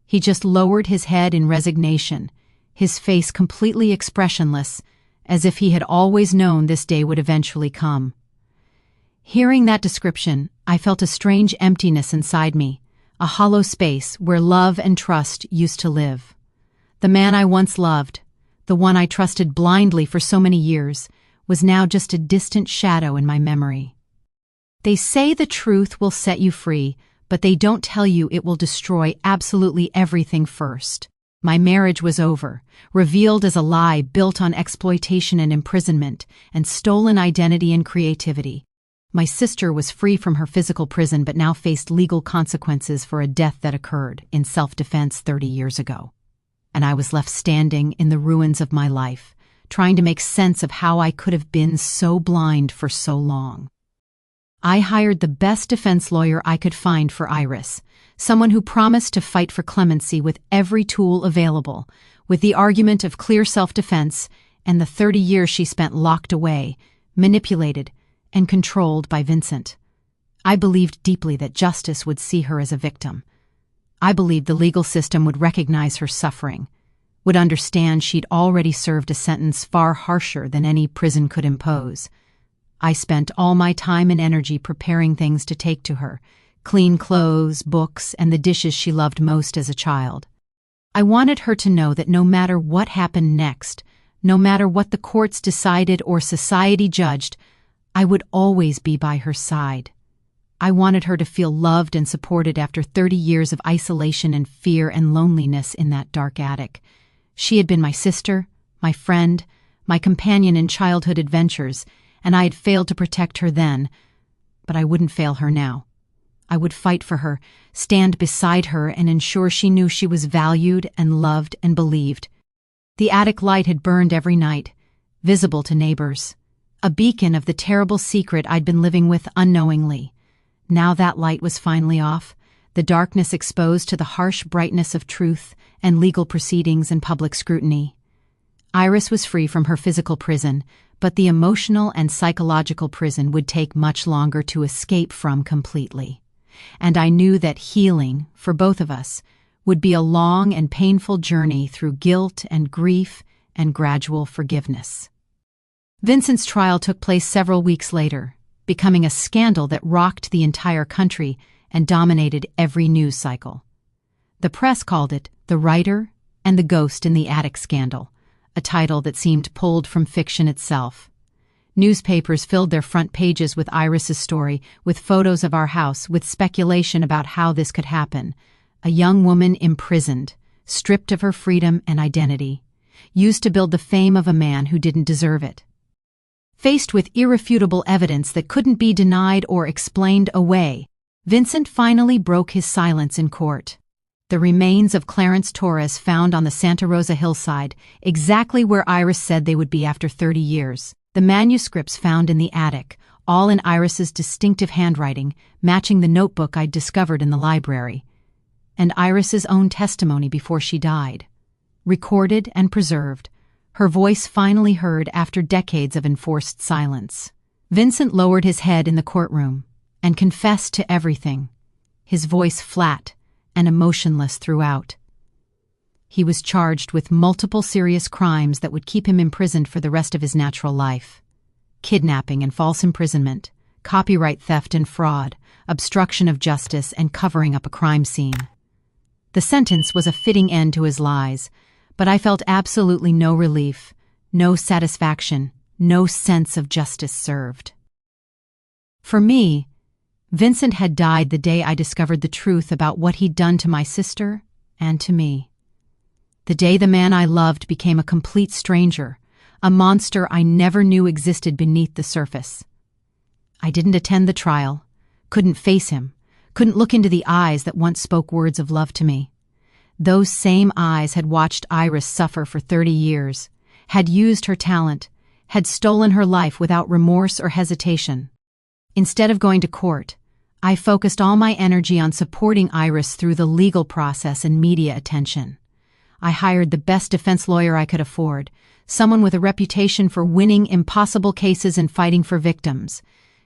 Speaker 1: He just lowered his head in resignation, his face completely expressionless, as if he had always known this day would eventually come. Hearing that description, I felt a strange emptiness inside me, a hollow space where love and trust used to live. The man I once loved, the one I trusted blindly for so many years, was now just a distant shadow in my memory. They say the truth will set you free, but they don't tell you it will destroy absolutely everything first. My marriage was over, revealed as a lie built on exploitation and imprisonment, and stolen identity and creativity. My sister was free from her physical prison but now faced legal consequences for a death that occurred in self-defense 30 years ago. And I was left standing in the ruins of my life, trying to make sense of how I could have been so blind for so long. I hired the best defense lawyer I could find for Iris, someone who promised to fight for clemency with every tool available, with the argument of clear self-defense and the 30 years she spent locked away, manipulated, and controlled by Vincent. I believed deeply that justice would see her as a victim. I believed the legal system would recognize her suffering, would understand she'd already served a sentence far harsher than any prison could impose. I spent all my time and energy preparing things to take to her, clean clothes, books, and the dishes she loved most as a child. I wanted her to know that no matter what happened next, no matter what the courts decided or society judged, I would always be by her side. I wanted her to feel loved and supported after 30 years of isolation and fear and loneliness in that dark attic. She had been my sister, my friend, my companion in childhood adventures, and I had failed to protect her then, but I wouldn't fail her now. I would fight for her, stand beside her, and ensure she knew she was valued and loved and believed. The attic light had burned every night, visible to neighbors, a beacon of the terrible secret I'd been living with unknowingly. Now that light was finally off, the darkness exposed to the harsh brightness of truth and legal proceedings and public scrutiny. Iris was free from her physical prison, but the emotional and psychological prison would take much longer to escape from completely. And I knew that healing, for both of us, would be a long and painful journey through guilt and grief and gradual forgiveness. Vincent's trial took place several weeks later, becoming a scandal that rocked the entire country and dominated every news cycle. The press called it The Writer and the Ghost in the Attic Scandal, a title that seemed pulled from fiction itself. Newspapers filled their front pages with Iris's story, with photos of our house, with speculation about how this could happen. A young woman imprisoned, stripped of her freedom and identity, used to build the fame of a man who didn't deserve it. Faced with irrefutable evidence that couldn't be denied or explained away, Vincent finally broke his silence in court. The remains of Clarence Torres found on the Santa Rosa hillside, exactly where Iris said they would be after 30 years. The manuscripts found in the attic, all in Iris's distinctive handwriting, matching the notebook I'd discovered in the library. And Iris's own testimony before she died. Recorded and preserved, her voice finally heard after decades of enforced silence. Vincent lowered his head in the courtroom and confessed to everything, his voice flat and emotionless throughout. He was charged with multiple serious crimes that would keep him imprisoned for the rest of his natural life: kidnapping and false imprisonment, copyright theft and fraud, obstruction of justice, and covering up a crime scene. The sentence was a fitting end to his lies, but I felt absolutely no relief, no satisfaction, no sense of justice served. For me, Vincent had died the day I discovered the truth about what he'd done to my sister and to me. The day the man I loved became a complete stranger, a monster I never knew existed beneath the surface. I didn't attend the trial, couldn't face him, couldn't look into the eyes that once spoke words of love to me. Those same eyes had watched Iris suffer for 30 years, had used her talent, had stolen her life without remorse or hesitation. Instead of going to court, I focused all my energy on supporting Iris through the legal process and media attention. I hired the best defense lawyer I could afford, someone with a reputation for winning impossible cases and fighting for victims.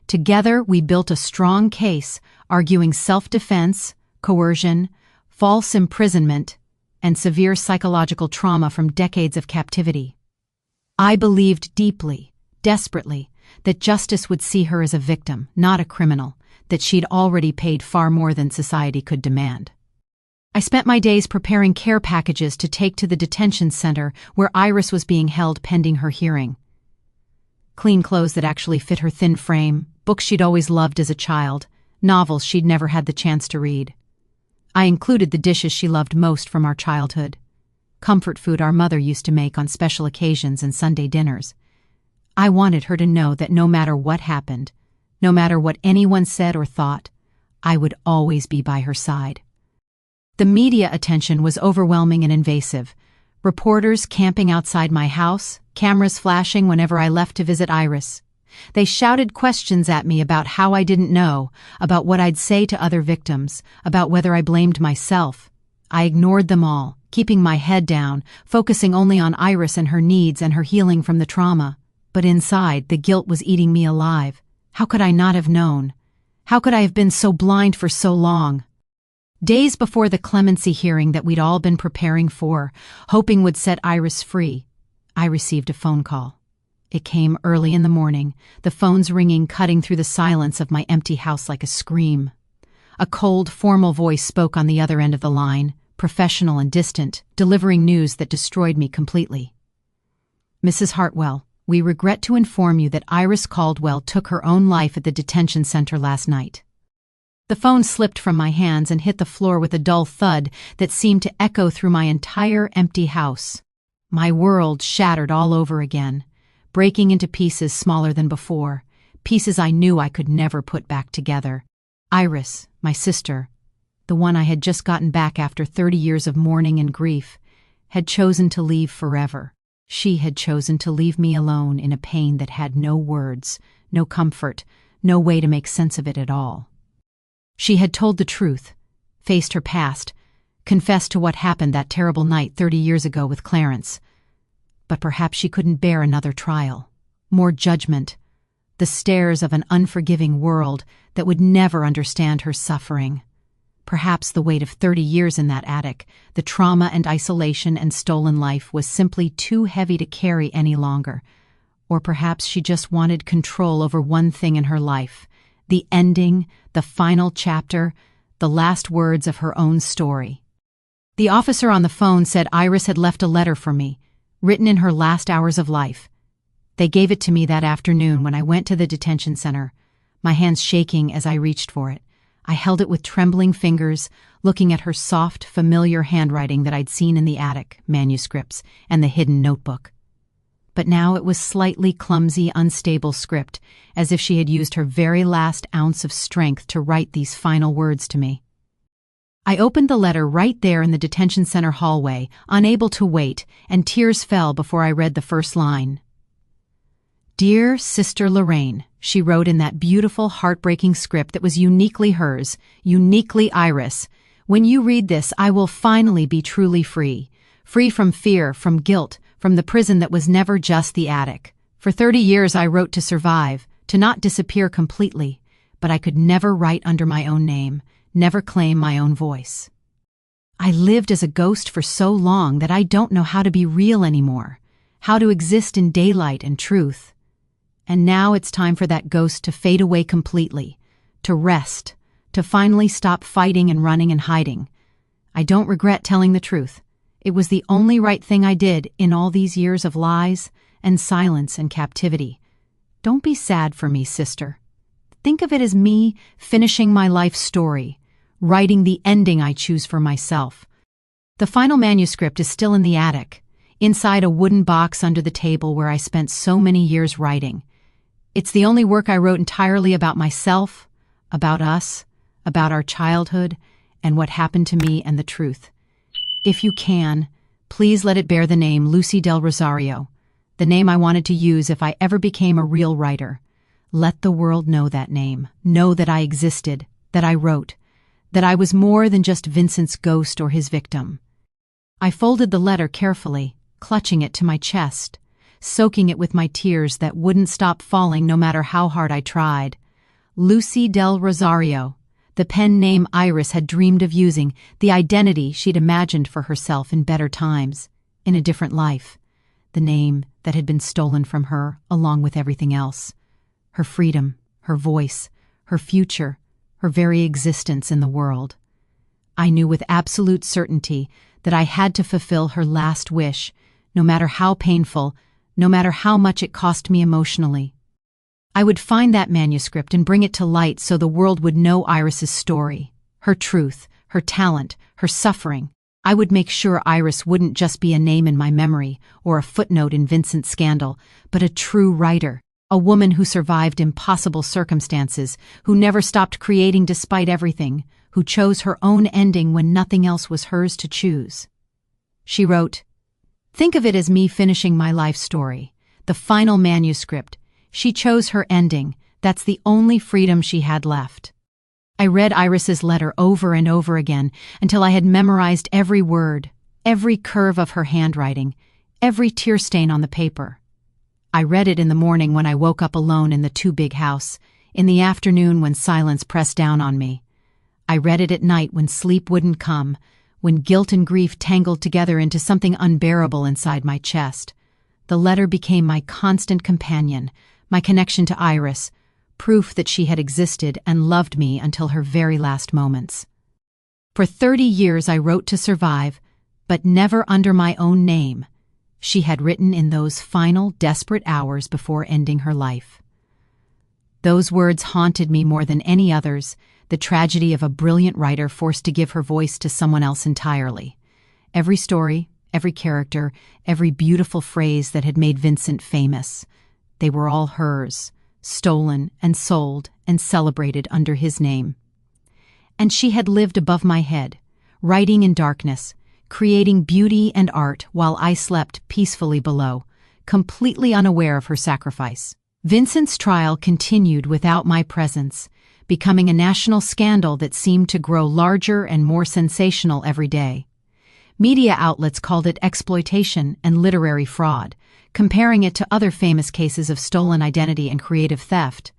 Speaker 1: Together, we built a strong case, arguing self-defense, coercion, false imprisonment, and severe psychological trauma from decades of captivity. I believed deeply, desperately, that justice would see her as a victim, not a criminal, that she'd already paid far more than society could demand. I spent my days preparing care packages to take to the detention center where Iris was being held pending her hearing. Clean clothes that actually fit her thin frame, books she'd always loved as a child, novels she'd never had the chance to read. I included the dishes she loved most from our childhood. Comfort food our mother used to make on special occasions and Sunday dinners. I wanted her to know that no matter what happened, no matter what anyone said or thought, I would always be by her side. The media attention was overwhelming and invasive. Reporters camping outside my house, cameras flashing whenever I left to visit Iris. They shouted questions at me about how I didn't know, about what I'd say to other victims, about whether I blamed myself. I ignored them all, keeping my head down, focusing only on Iris and her needs and her healing from the trauma. But inside, the guilt was eating me alive. How could I not have known? How could I have been so blind for so long? Days before the clemency hearing that we'd all been preparing for, hoping would set Iris free, I received a phone call. It came early in the morning, the phone's ringing cutting through the silence of my empty house like a scream. A cold, formal voice spoke on the other end of the line, professional and distant, delivering news that destroyed me completely. "Mrs. Hartwell, we regret to inform you that Iris Caldwell took her own life at the detention center last night." The phone slipped from my hands and hit the floor with a dull thud that seemed to echo through my entire empty house. My world shattered all over again, breaking into pieces smaller than before, pieces I knew I could never put back together. Iris, my sister, the one I had just gotten back after 30 years of mourning and grief, had chosen to leave forever. She had chosen to leave me alone in a pain that had no words, no comfort, no way to make sense of it at all. She had told the truth, faced her past, confessed to what happened that terrible night 30 years ago with Clarence. But perhaps she couldn't bear another trial, more judgment, the stares of an unforgiving world that would never understand her suffering. Perhaps the weight of 30 years in that attic, the trauma and isolation and stolen life was simply too heavy to carry any longer. Or perhaps she just wanted control over one thing in her life, the ending, the final chapter, the last words of her own story. The officer on the phone said Iris had left a letter for me, written in her last hours of life. They gave it to me that afternoon when I went to the detention center, my hands shaking as I reached for it. I held it with trembling fingers, looking at her soft, familiar handwriting that I'd seen in the attic, manuscripts, and the hidden notebook. But now it was slightly clumsy, unstable script, as if she had used her very last ounce of strength to write these final words to me. I opened the letter right there in the detention center hallway, unable to wait, and tears fell before I read the first line. "Dear Sister Lorraine," she wrote in that beautiful, heartbreaking script that was uniquely hers, uniquely Iris. "When you read this, I will finally be truly free. Free from fear, from guilt, from the prison that was never just the attic. For 30 years I wrote to survive, to not disappear completely, but I could never write under my own name, never claim my own voice. I lived as a ghost for so long that I don't know how to be real anymore, how to exist in daylight and truth. And now it's time for that ghost to fade away completely, to rest, to finally stop fighting and running and hiding. I don't regret telling the truth. It was the only right thing I did in all these years of lies and silence and captivity. Don't be sad for me, sister. Think of it as me finishing my life story, writing the ending I choose for myself. The final manuscript is still in the attic, inside a wooden box under the table where I spent so many years writing. It's the only work I wrote entirely about myself, about us, about our childhood, and what happened to me and the truth. If you can, please let it bear the name Lucy del Rosario, the name I wanted to use if I ever became a real writer. Let the world know that name, know that I existed, that I wrote, that I was more than just Vincent's ghost or his victim. I folded the letter carefully, clutching it to my chest, soaking it with my tears that wouldn't stop falling no matter how hard I tried. Lucy del Rosario, the pen name Iris had dreamed of using, the identity she'd imagined for herself in better times, in a different life, the name that had been stolen from her along with everything else. Her freedom, her voice, her future, her very existence in the world. I knew with absolute certainty that I had to fulfill her last wish, no matter how painful, no matter how much it cost me emotionally. I would find that manuscript and bring it to light so the world would know Iris's story, her truth, her talent, her suffering. I would make sure Iris wouldn't just be a name in my memory or a footnote in Vincent's scandal, but a true writer, a woman who survived impossible circumstances, who never stopped creating despite everything, who chose her own ending when nothing else was hers to choose. She wrote, "Think of it as me finishing my life story, the final manuscript. She chose her ending. That's the only freedom she had left." I read Iris's letter over and over again until I had memorized every word, every curve of her handwriting, every tear stain on the paper. I read it in the morning when I woke up alone in the too-big house, in the afternoon when silence pressed down on me. I read it at night when sleep wouldn't come, when guilt and grief tangled together into something unbearable inside my chest. The letter became my constant companion, my connection to Iris, proof that she had existed and loved me until her very last moments. For 30 years I wrote to survive, but never under my own name. She had written in those final, desperate hours before ending her life. Those words haunted me more than any others, the tragedy of a brilliant writer forced to give her voice to someone else entirely. Every story, every character, every beautiful phrase that had made Vincent famous, they were all hers, stolen and sold and celebrated under his name. And she had lived above my head, writing in darkness, creating beauty and art while I slept peacefully below, completely unaware of her sacrifice. Vincent's trial continued without my presence, becoming a national scandal that seemed to grow larger and more sensational every day. Media outlets called it exploitation and literary fraud, comparing it to other famous cases of stolen identity and creative theft.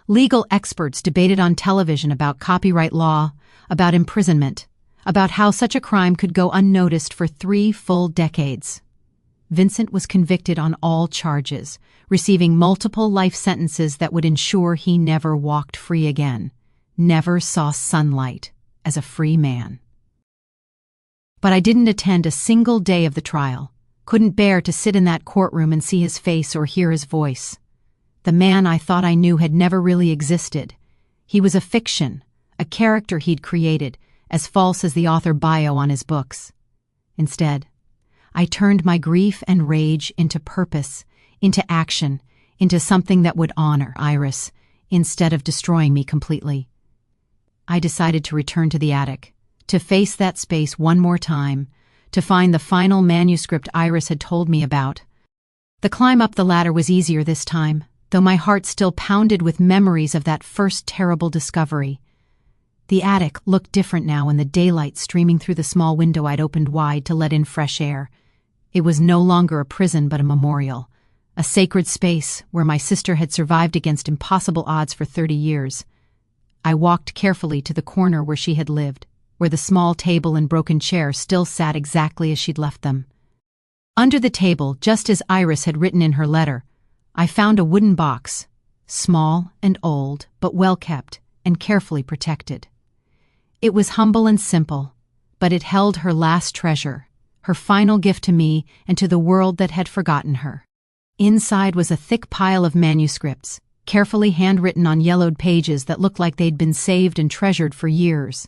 Speaker 1: Legal experts debated on television about copyright law, about imprisonment, about how such a crime could go unnoticed for 3 full decades. Vincent was convicted on all charges, receiving multiple life sentences that would ensure he never walked free again, never saw sunlight as a free man. But I didn't attend a single day of the trial, couldn't bear to sit in that courtroom and see his face or hear his voice. The man I thought I knew had never really existed. He was a fiction, a character he'd created, as false as the author bio on his books. Instead, I turned my grief and rage into purpose, into action, into something that would honor Iris, instead of destroying me completely. I decided to return to the attic, to face that space one more time, to find the final manuscript Iris had told me about. The climb up the ladder was easier this time, though my heart still pounded with memories of that first terrible discovery. The attic looked different now in the daylight streaming through the small window I'd opened wide to let in fresh air. It was no longer a prison but a memorial, a sacred space where my sister had survived against impossible odds for 30 years. I walked carefully to the corner where she had lived, where the small table and broken chair still sat exactly as she'd left them. Under the table, just as Iris had written in her letter, I found a wooden box, small and old, but well-kept and carefully protected. It was humble and simple, but it held her last treasure, her final gift to me and to the world that had forgotten her. Inside was a thick pile of manuscripts, carefully handwritten on yellowed pages that looked like they'd been saved and treasured for years.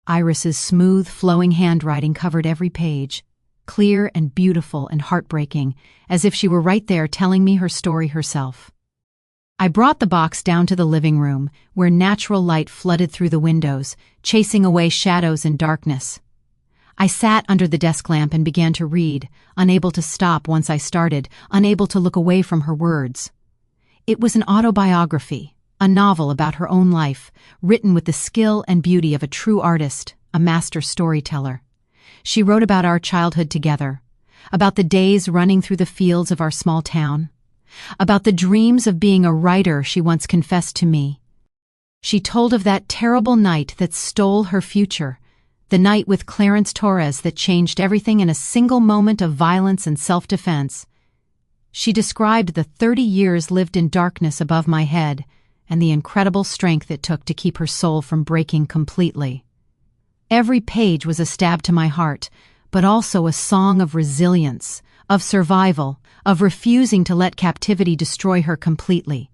Speaker 1: Iris's smooth, flowing handwriting covered every page, clear and beautiful and heartbreaking, as if she were right there telling me her story herself. I brought the box down to the living room, where natural light flooded through the windows, chasing away shadows and darkness. I sat under the desk lamp and began to read, unable to stop once I started, unable to look away from her words. It was an autobiography, a novel about her own life, written with the skill and beauty of a true artist, a master storyteller. She wrote about our childhood together, about the days running through the fields of our small town, about the dreams of being a writer she once confessed to me. She told of that terrible night that stole her future, the night with Clarence Torres that changed everything in a single moment of violence and self-defense. She described the 30 years lived in darkness above my head and the incredible strength it took to keep her soul from breaking completely. Every page was a stab to my heart, but also a song of resilience, of survival, of refusing to let captivity destroy her completely.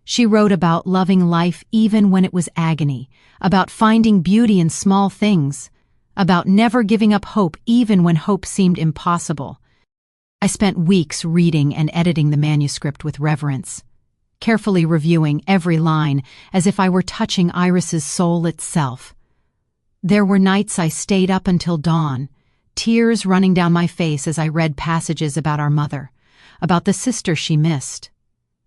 Speaker 1: She wrote about loving life even when it was agony, about finding beauty in small things, about never giving up hope even when hope seemed impossible. I spent weeks reading and editing the manuscript with reverence, carefully reviewing every line as if I were touching Iris's soul itself. There were nights I stayed up until dawn, tears running down my face as I read passages about our mother, about the sister she missed.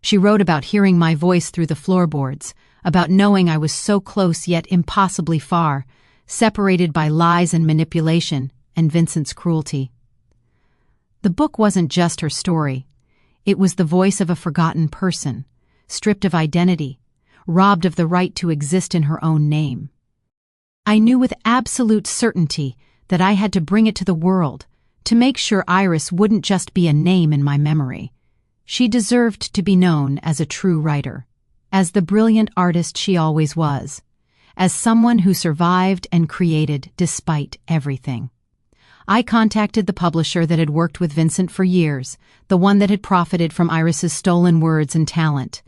Speaker 1: She wrote about hearing my voice through the floorboards, about knowing I was so close yet impossibly far, separated by lies and manipulation and Vincent's cruelty. The book wasn't just her story. It was the voice of a forgotten person, stripped of identity, robbed of the right to exist in her own name. I knew with absolute certainty that I had to bring it to the world, to make sure Iris wouldn't just be a name in my memory. She deserved to be known as a true writer, as the brilliant artist she always was, as someone who survived and created despite everything. I contacted the publisher that had worked with Vincent for years, the one that had profited from Iris's stolen words and talent.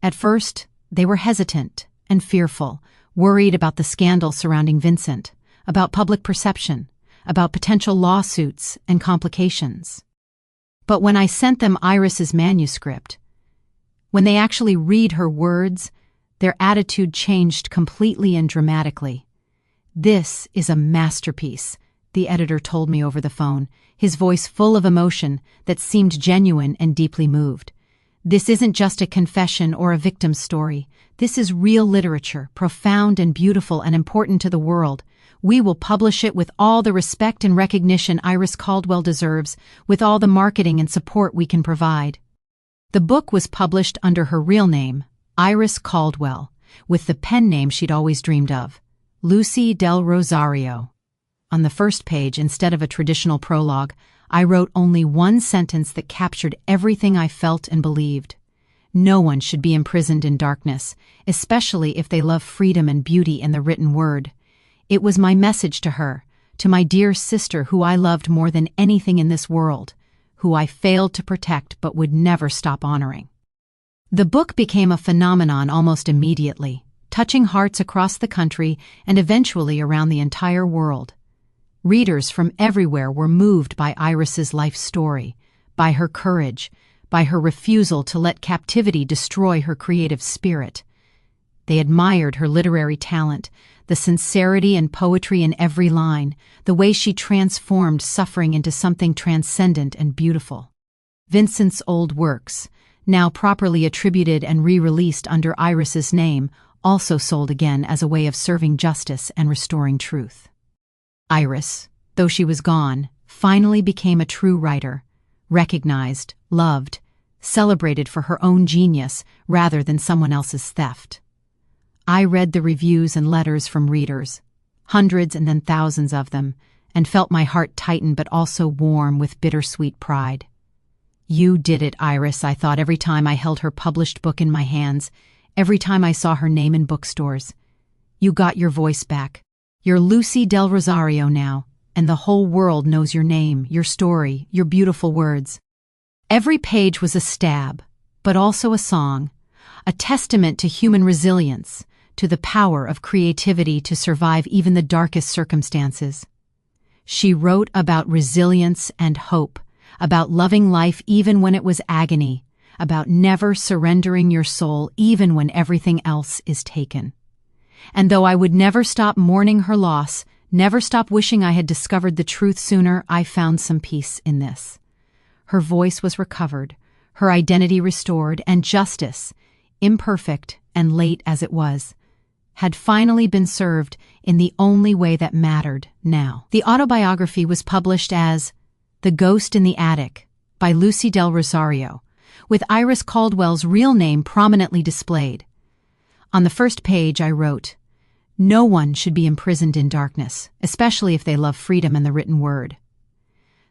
Speaker 1: At first, they were hesitant and fearful, worried about the scandal surrounding Vincent, about public perception, about potential lawsuits and complications. But when I sent them Iris's manuscript, when they actually read her words, their attitude changed completely and dramatically. "This is a masterpiece," the editor told me over the phone, his voice full of emotion that seemed genuine and deeply moved. "This isn't just a confession or a victim's story. This is real literature, profound and beautiful and important to the world. We will publish it with all the respect and recognition Iris Caldwell deserves, with all the marketing and support we can provide." The book was published under her real name, Iris Caldwell, with the pen name she'd always dreamed of, Lucy del Rosario. On the first page, instead of a traditional prologue, I wrote only one sentence that captured everything I felt and believed. No one should be imprisoned in darkness, especially if they love freedom and beauty in the written word. It was my message to her, to my dear sister who I loved more than anything in this world, who I failed to protect but would never stop honoring. The book became a phenomenon almost immediately, touching hearts across the country and eventually around the entire world. Readers from everywhere were moved by Iris's life story, by her courage, by her refusal to let captivity destroy her creative spirit. They admired her literary talent, the sincerity and poetry in every line, the way she transformed suffering into something transcendent and beautiful. Vincent's old works, now properly attributed and re-released under Iris's name, also sold again as a way of serving justice and restoring truth. Iris, though she was gone, finally became a true writer, recognized, loved, celebrated for her own genius rather than someone else's theft. I read the reviews and letters from readers, hundreds and then thousands of them, and felt my heart tighten but also warm with bittersweet pride. You did it, Iris, I thought every time I held her published book in my hands, every time I saw her name in bookstores. You got your voice back. You're Lucy del Rosario now, and the whole world knows your name, your story, your beautiful words. Every page was a stab, but also a song, a testament to human resilience, to the power of creativity to survive even the darkest circumstances. She wrote about resilience and hope, about loving life even when it was agony, about never surrendering your soul even when everything else is taken. And though I would never stop mourning her loss, never stop wishing I had discovered the truth sooner, I found some peace in this. Her voice was recovered, her identity restored, and justice, imperfect and late as it was, had finally been served in the only way that mattered now. The autobiography was published as The Ghost in the Attic by Lucy del Rosario, with Iris Caldwell's real name prominently displayed. On the first page I wrote, "No one should be imprisoned in darkness, especially if they love freedom and the written word."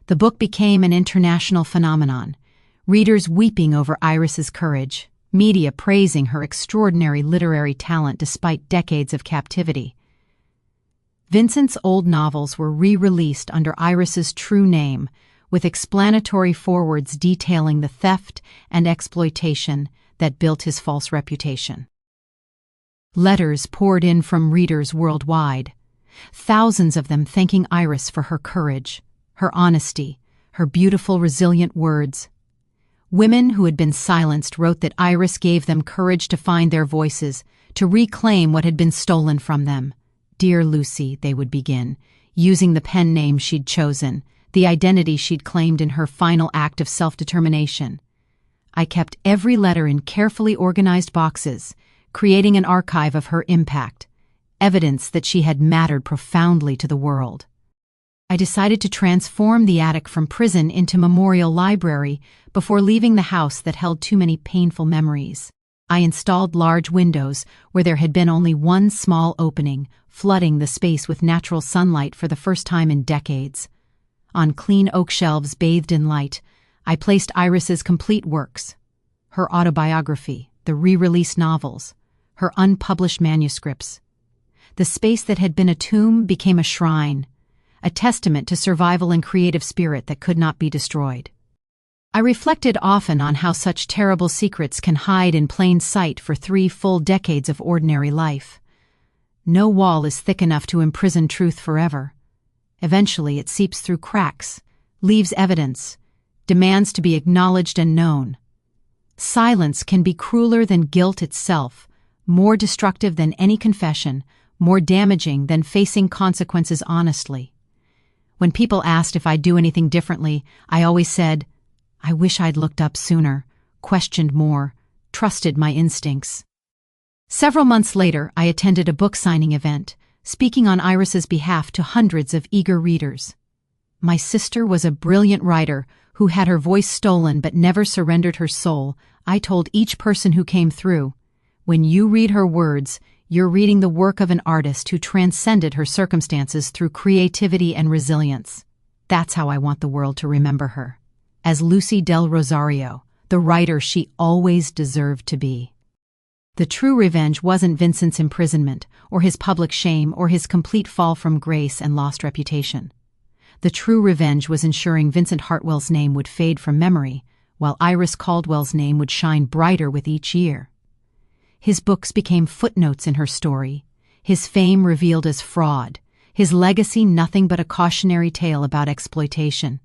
Speaker 1: The book became an international phenomenon, readers weeping over Iris's courage, media praising her extraordinary literary talent despite decades of captivity. Vincent's old novels were re-released under Iris's true name, with explanatory forewords detailing the theft and exploitation that built his false reputation. Letters poured in from readers worldwide, thousands of them thanking Iris for her courage, her honesty, her beautiful, resilient words. Women who had been silenced wrote that Iris gave them courage to find their voices, to reclaim what had been stolen from them. "Dear Lucy," they would begin, using the pen name she'd chosen, the identity she'd claimed in her final act of self-determination. I kept every letter in carefully organized boxes, creating an archive of her impact, evidence that she had mattered profoundly to the world. I decided to transform the attic from prison into memorial library before leaving the house that held too many painful memories. I installed large windows where there had been only one small opening, flooding the space with natural sunlight for the first time in decades. On clean oak shelves bathed in light, I placed Iris's complete works, her autobiography, the re-released novels, her unpublished manuscripts. The space that had been a tomb became a shrine, a testament to survival and creative spirit that could not be destroyed. I reflected often on how such terrible secrets can hide in plain sight for 3 full decades of ordinary life. No wall is thick enough to imprison truth forever. Eventually it seeps through cracks, leaves evidence, demands to be acknowledged and known. Silence can be crueler than guilt itself, more destructive than any confession, more damaging than facing consequences honestly. When people asked if I'd do anything differently, I always said, I wish I'd looked up sooner, questioned more, trusted my instincts. Several months later, I attended a book signing event, speaking on Iris's behalf to hundreds of eager readers. My sister was a brilliant writer who had her voice stolen but never surrendered her soul. I told each person who came through, when you read her words, you're reading the work of an artist who transcended her circumstances through creativity and resilience. That's how I want the world to remember her. As Lucy del Rosario, the writer she always deserved to be. The true revenge wasn't Vincent's imprisonment, or his public shame, or his complete fall from grace and lost reputation. The true revenge was ensuring Vincent Hartwell's name would fade from memory, while Iris Caldwell's name would shine brighter with each year. His books became footnotes in her story, his fame revealed as fraud, his legacy nothing but a cautionary tale about exploitation.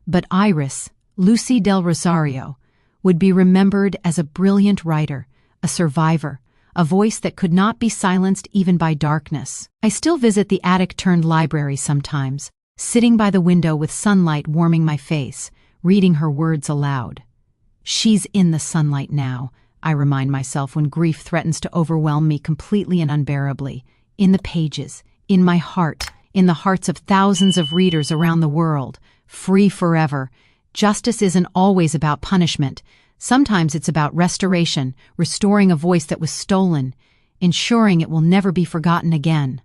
Speaker 1: But Iris, Lucy del Rosario, would be remembered as a brilliant writer, a survivor, a voice that could not be silenced even by darkness. I still visit the attic-turned-library sometimes, sitting by the window with sunlight warming my face, reading her words aloud. She's in the sunlight now, I remind myself when grief threatens to overwhelm me completely and unbearably. In the pages, in my heart, in the hearts of thousands of readers around the world, free forever. Justice isn't always about punishment. Sometimes it's about restoration, restoring a voice that was stolen, ensuring it will never be forgotten again.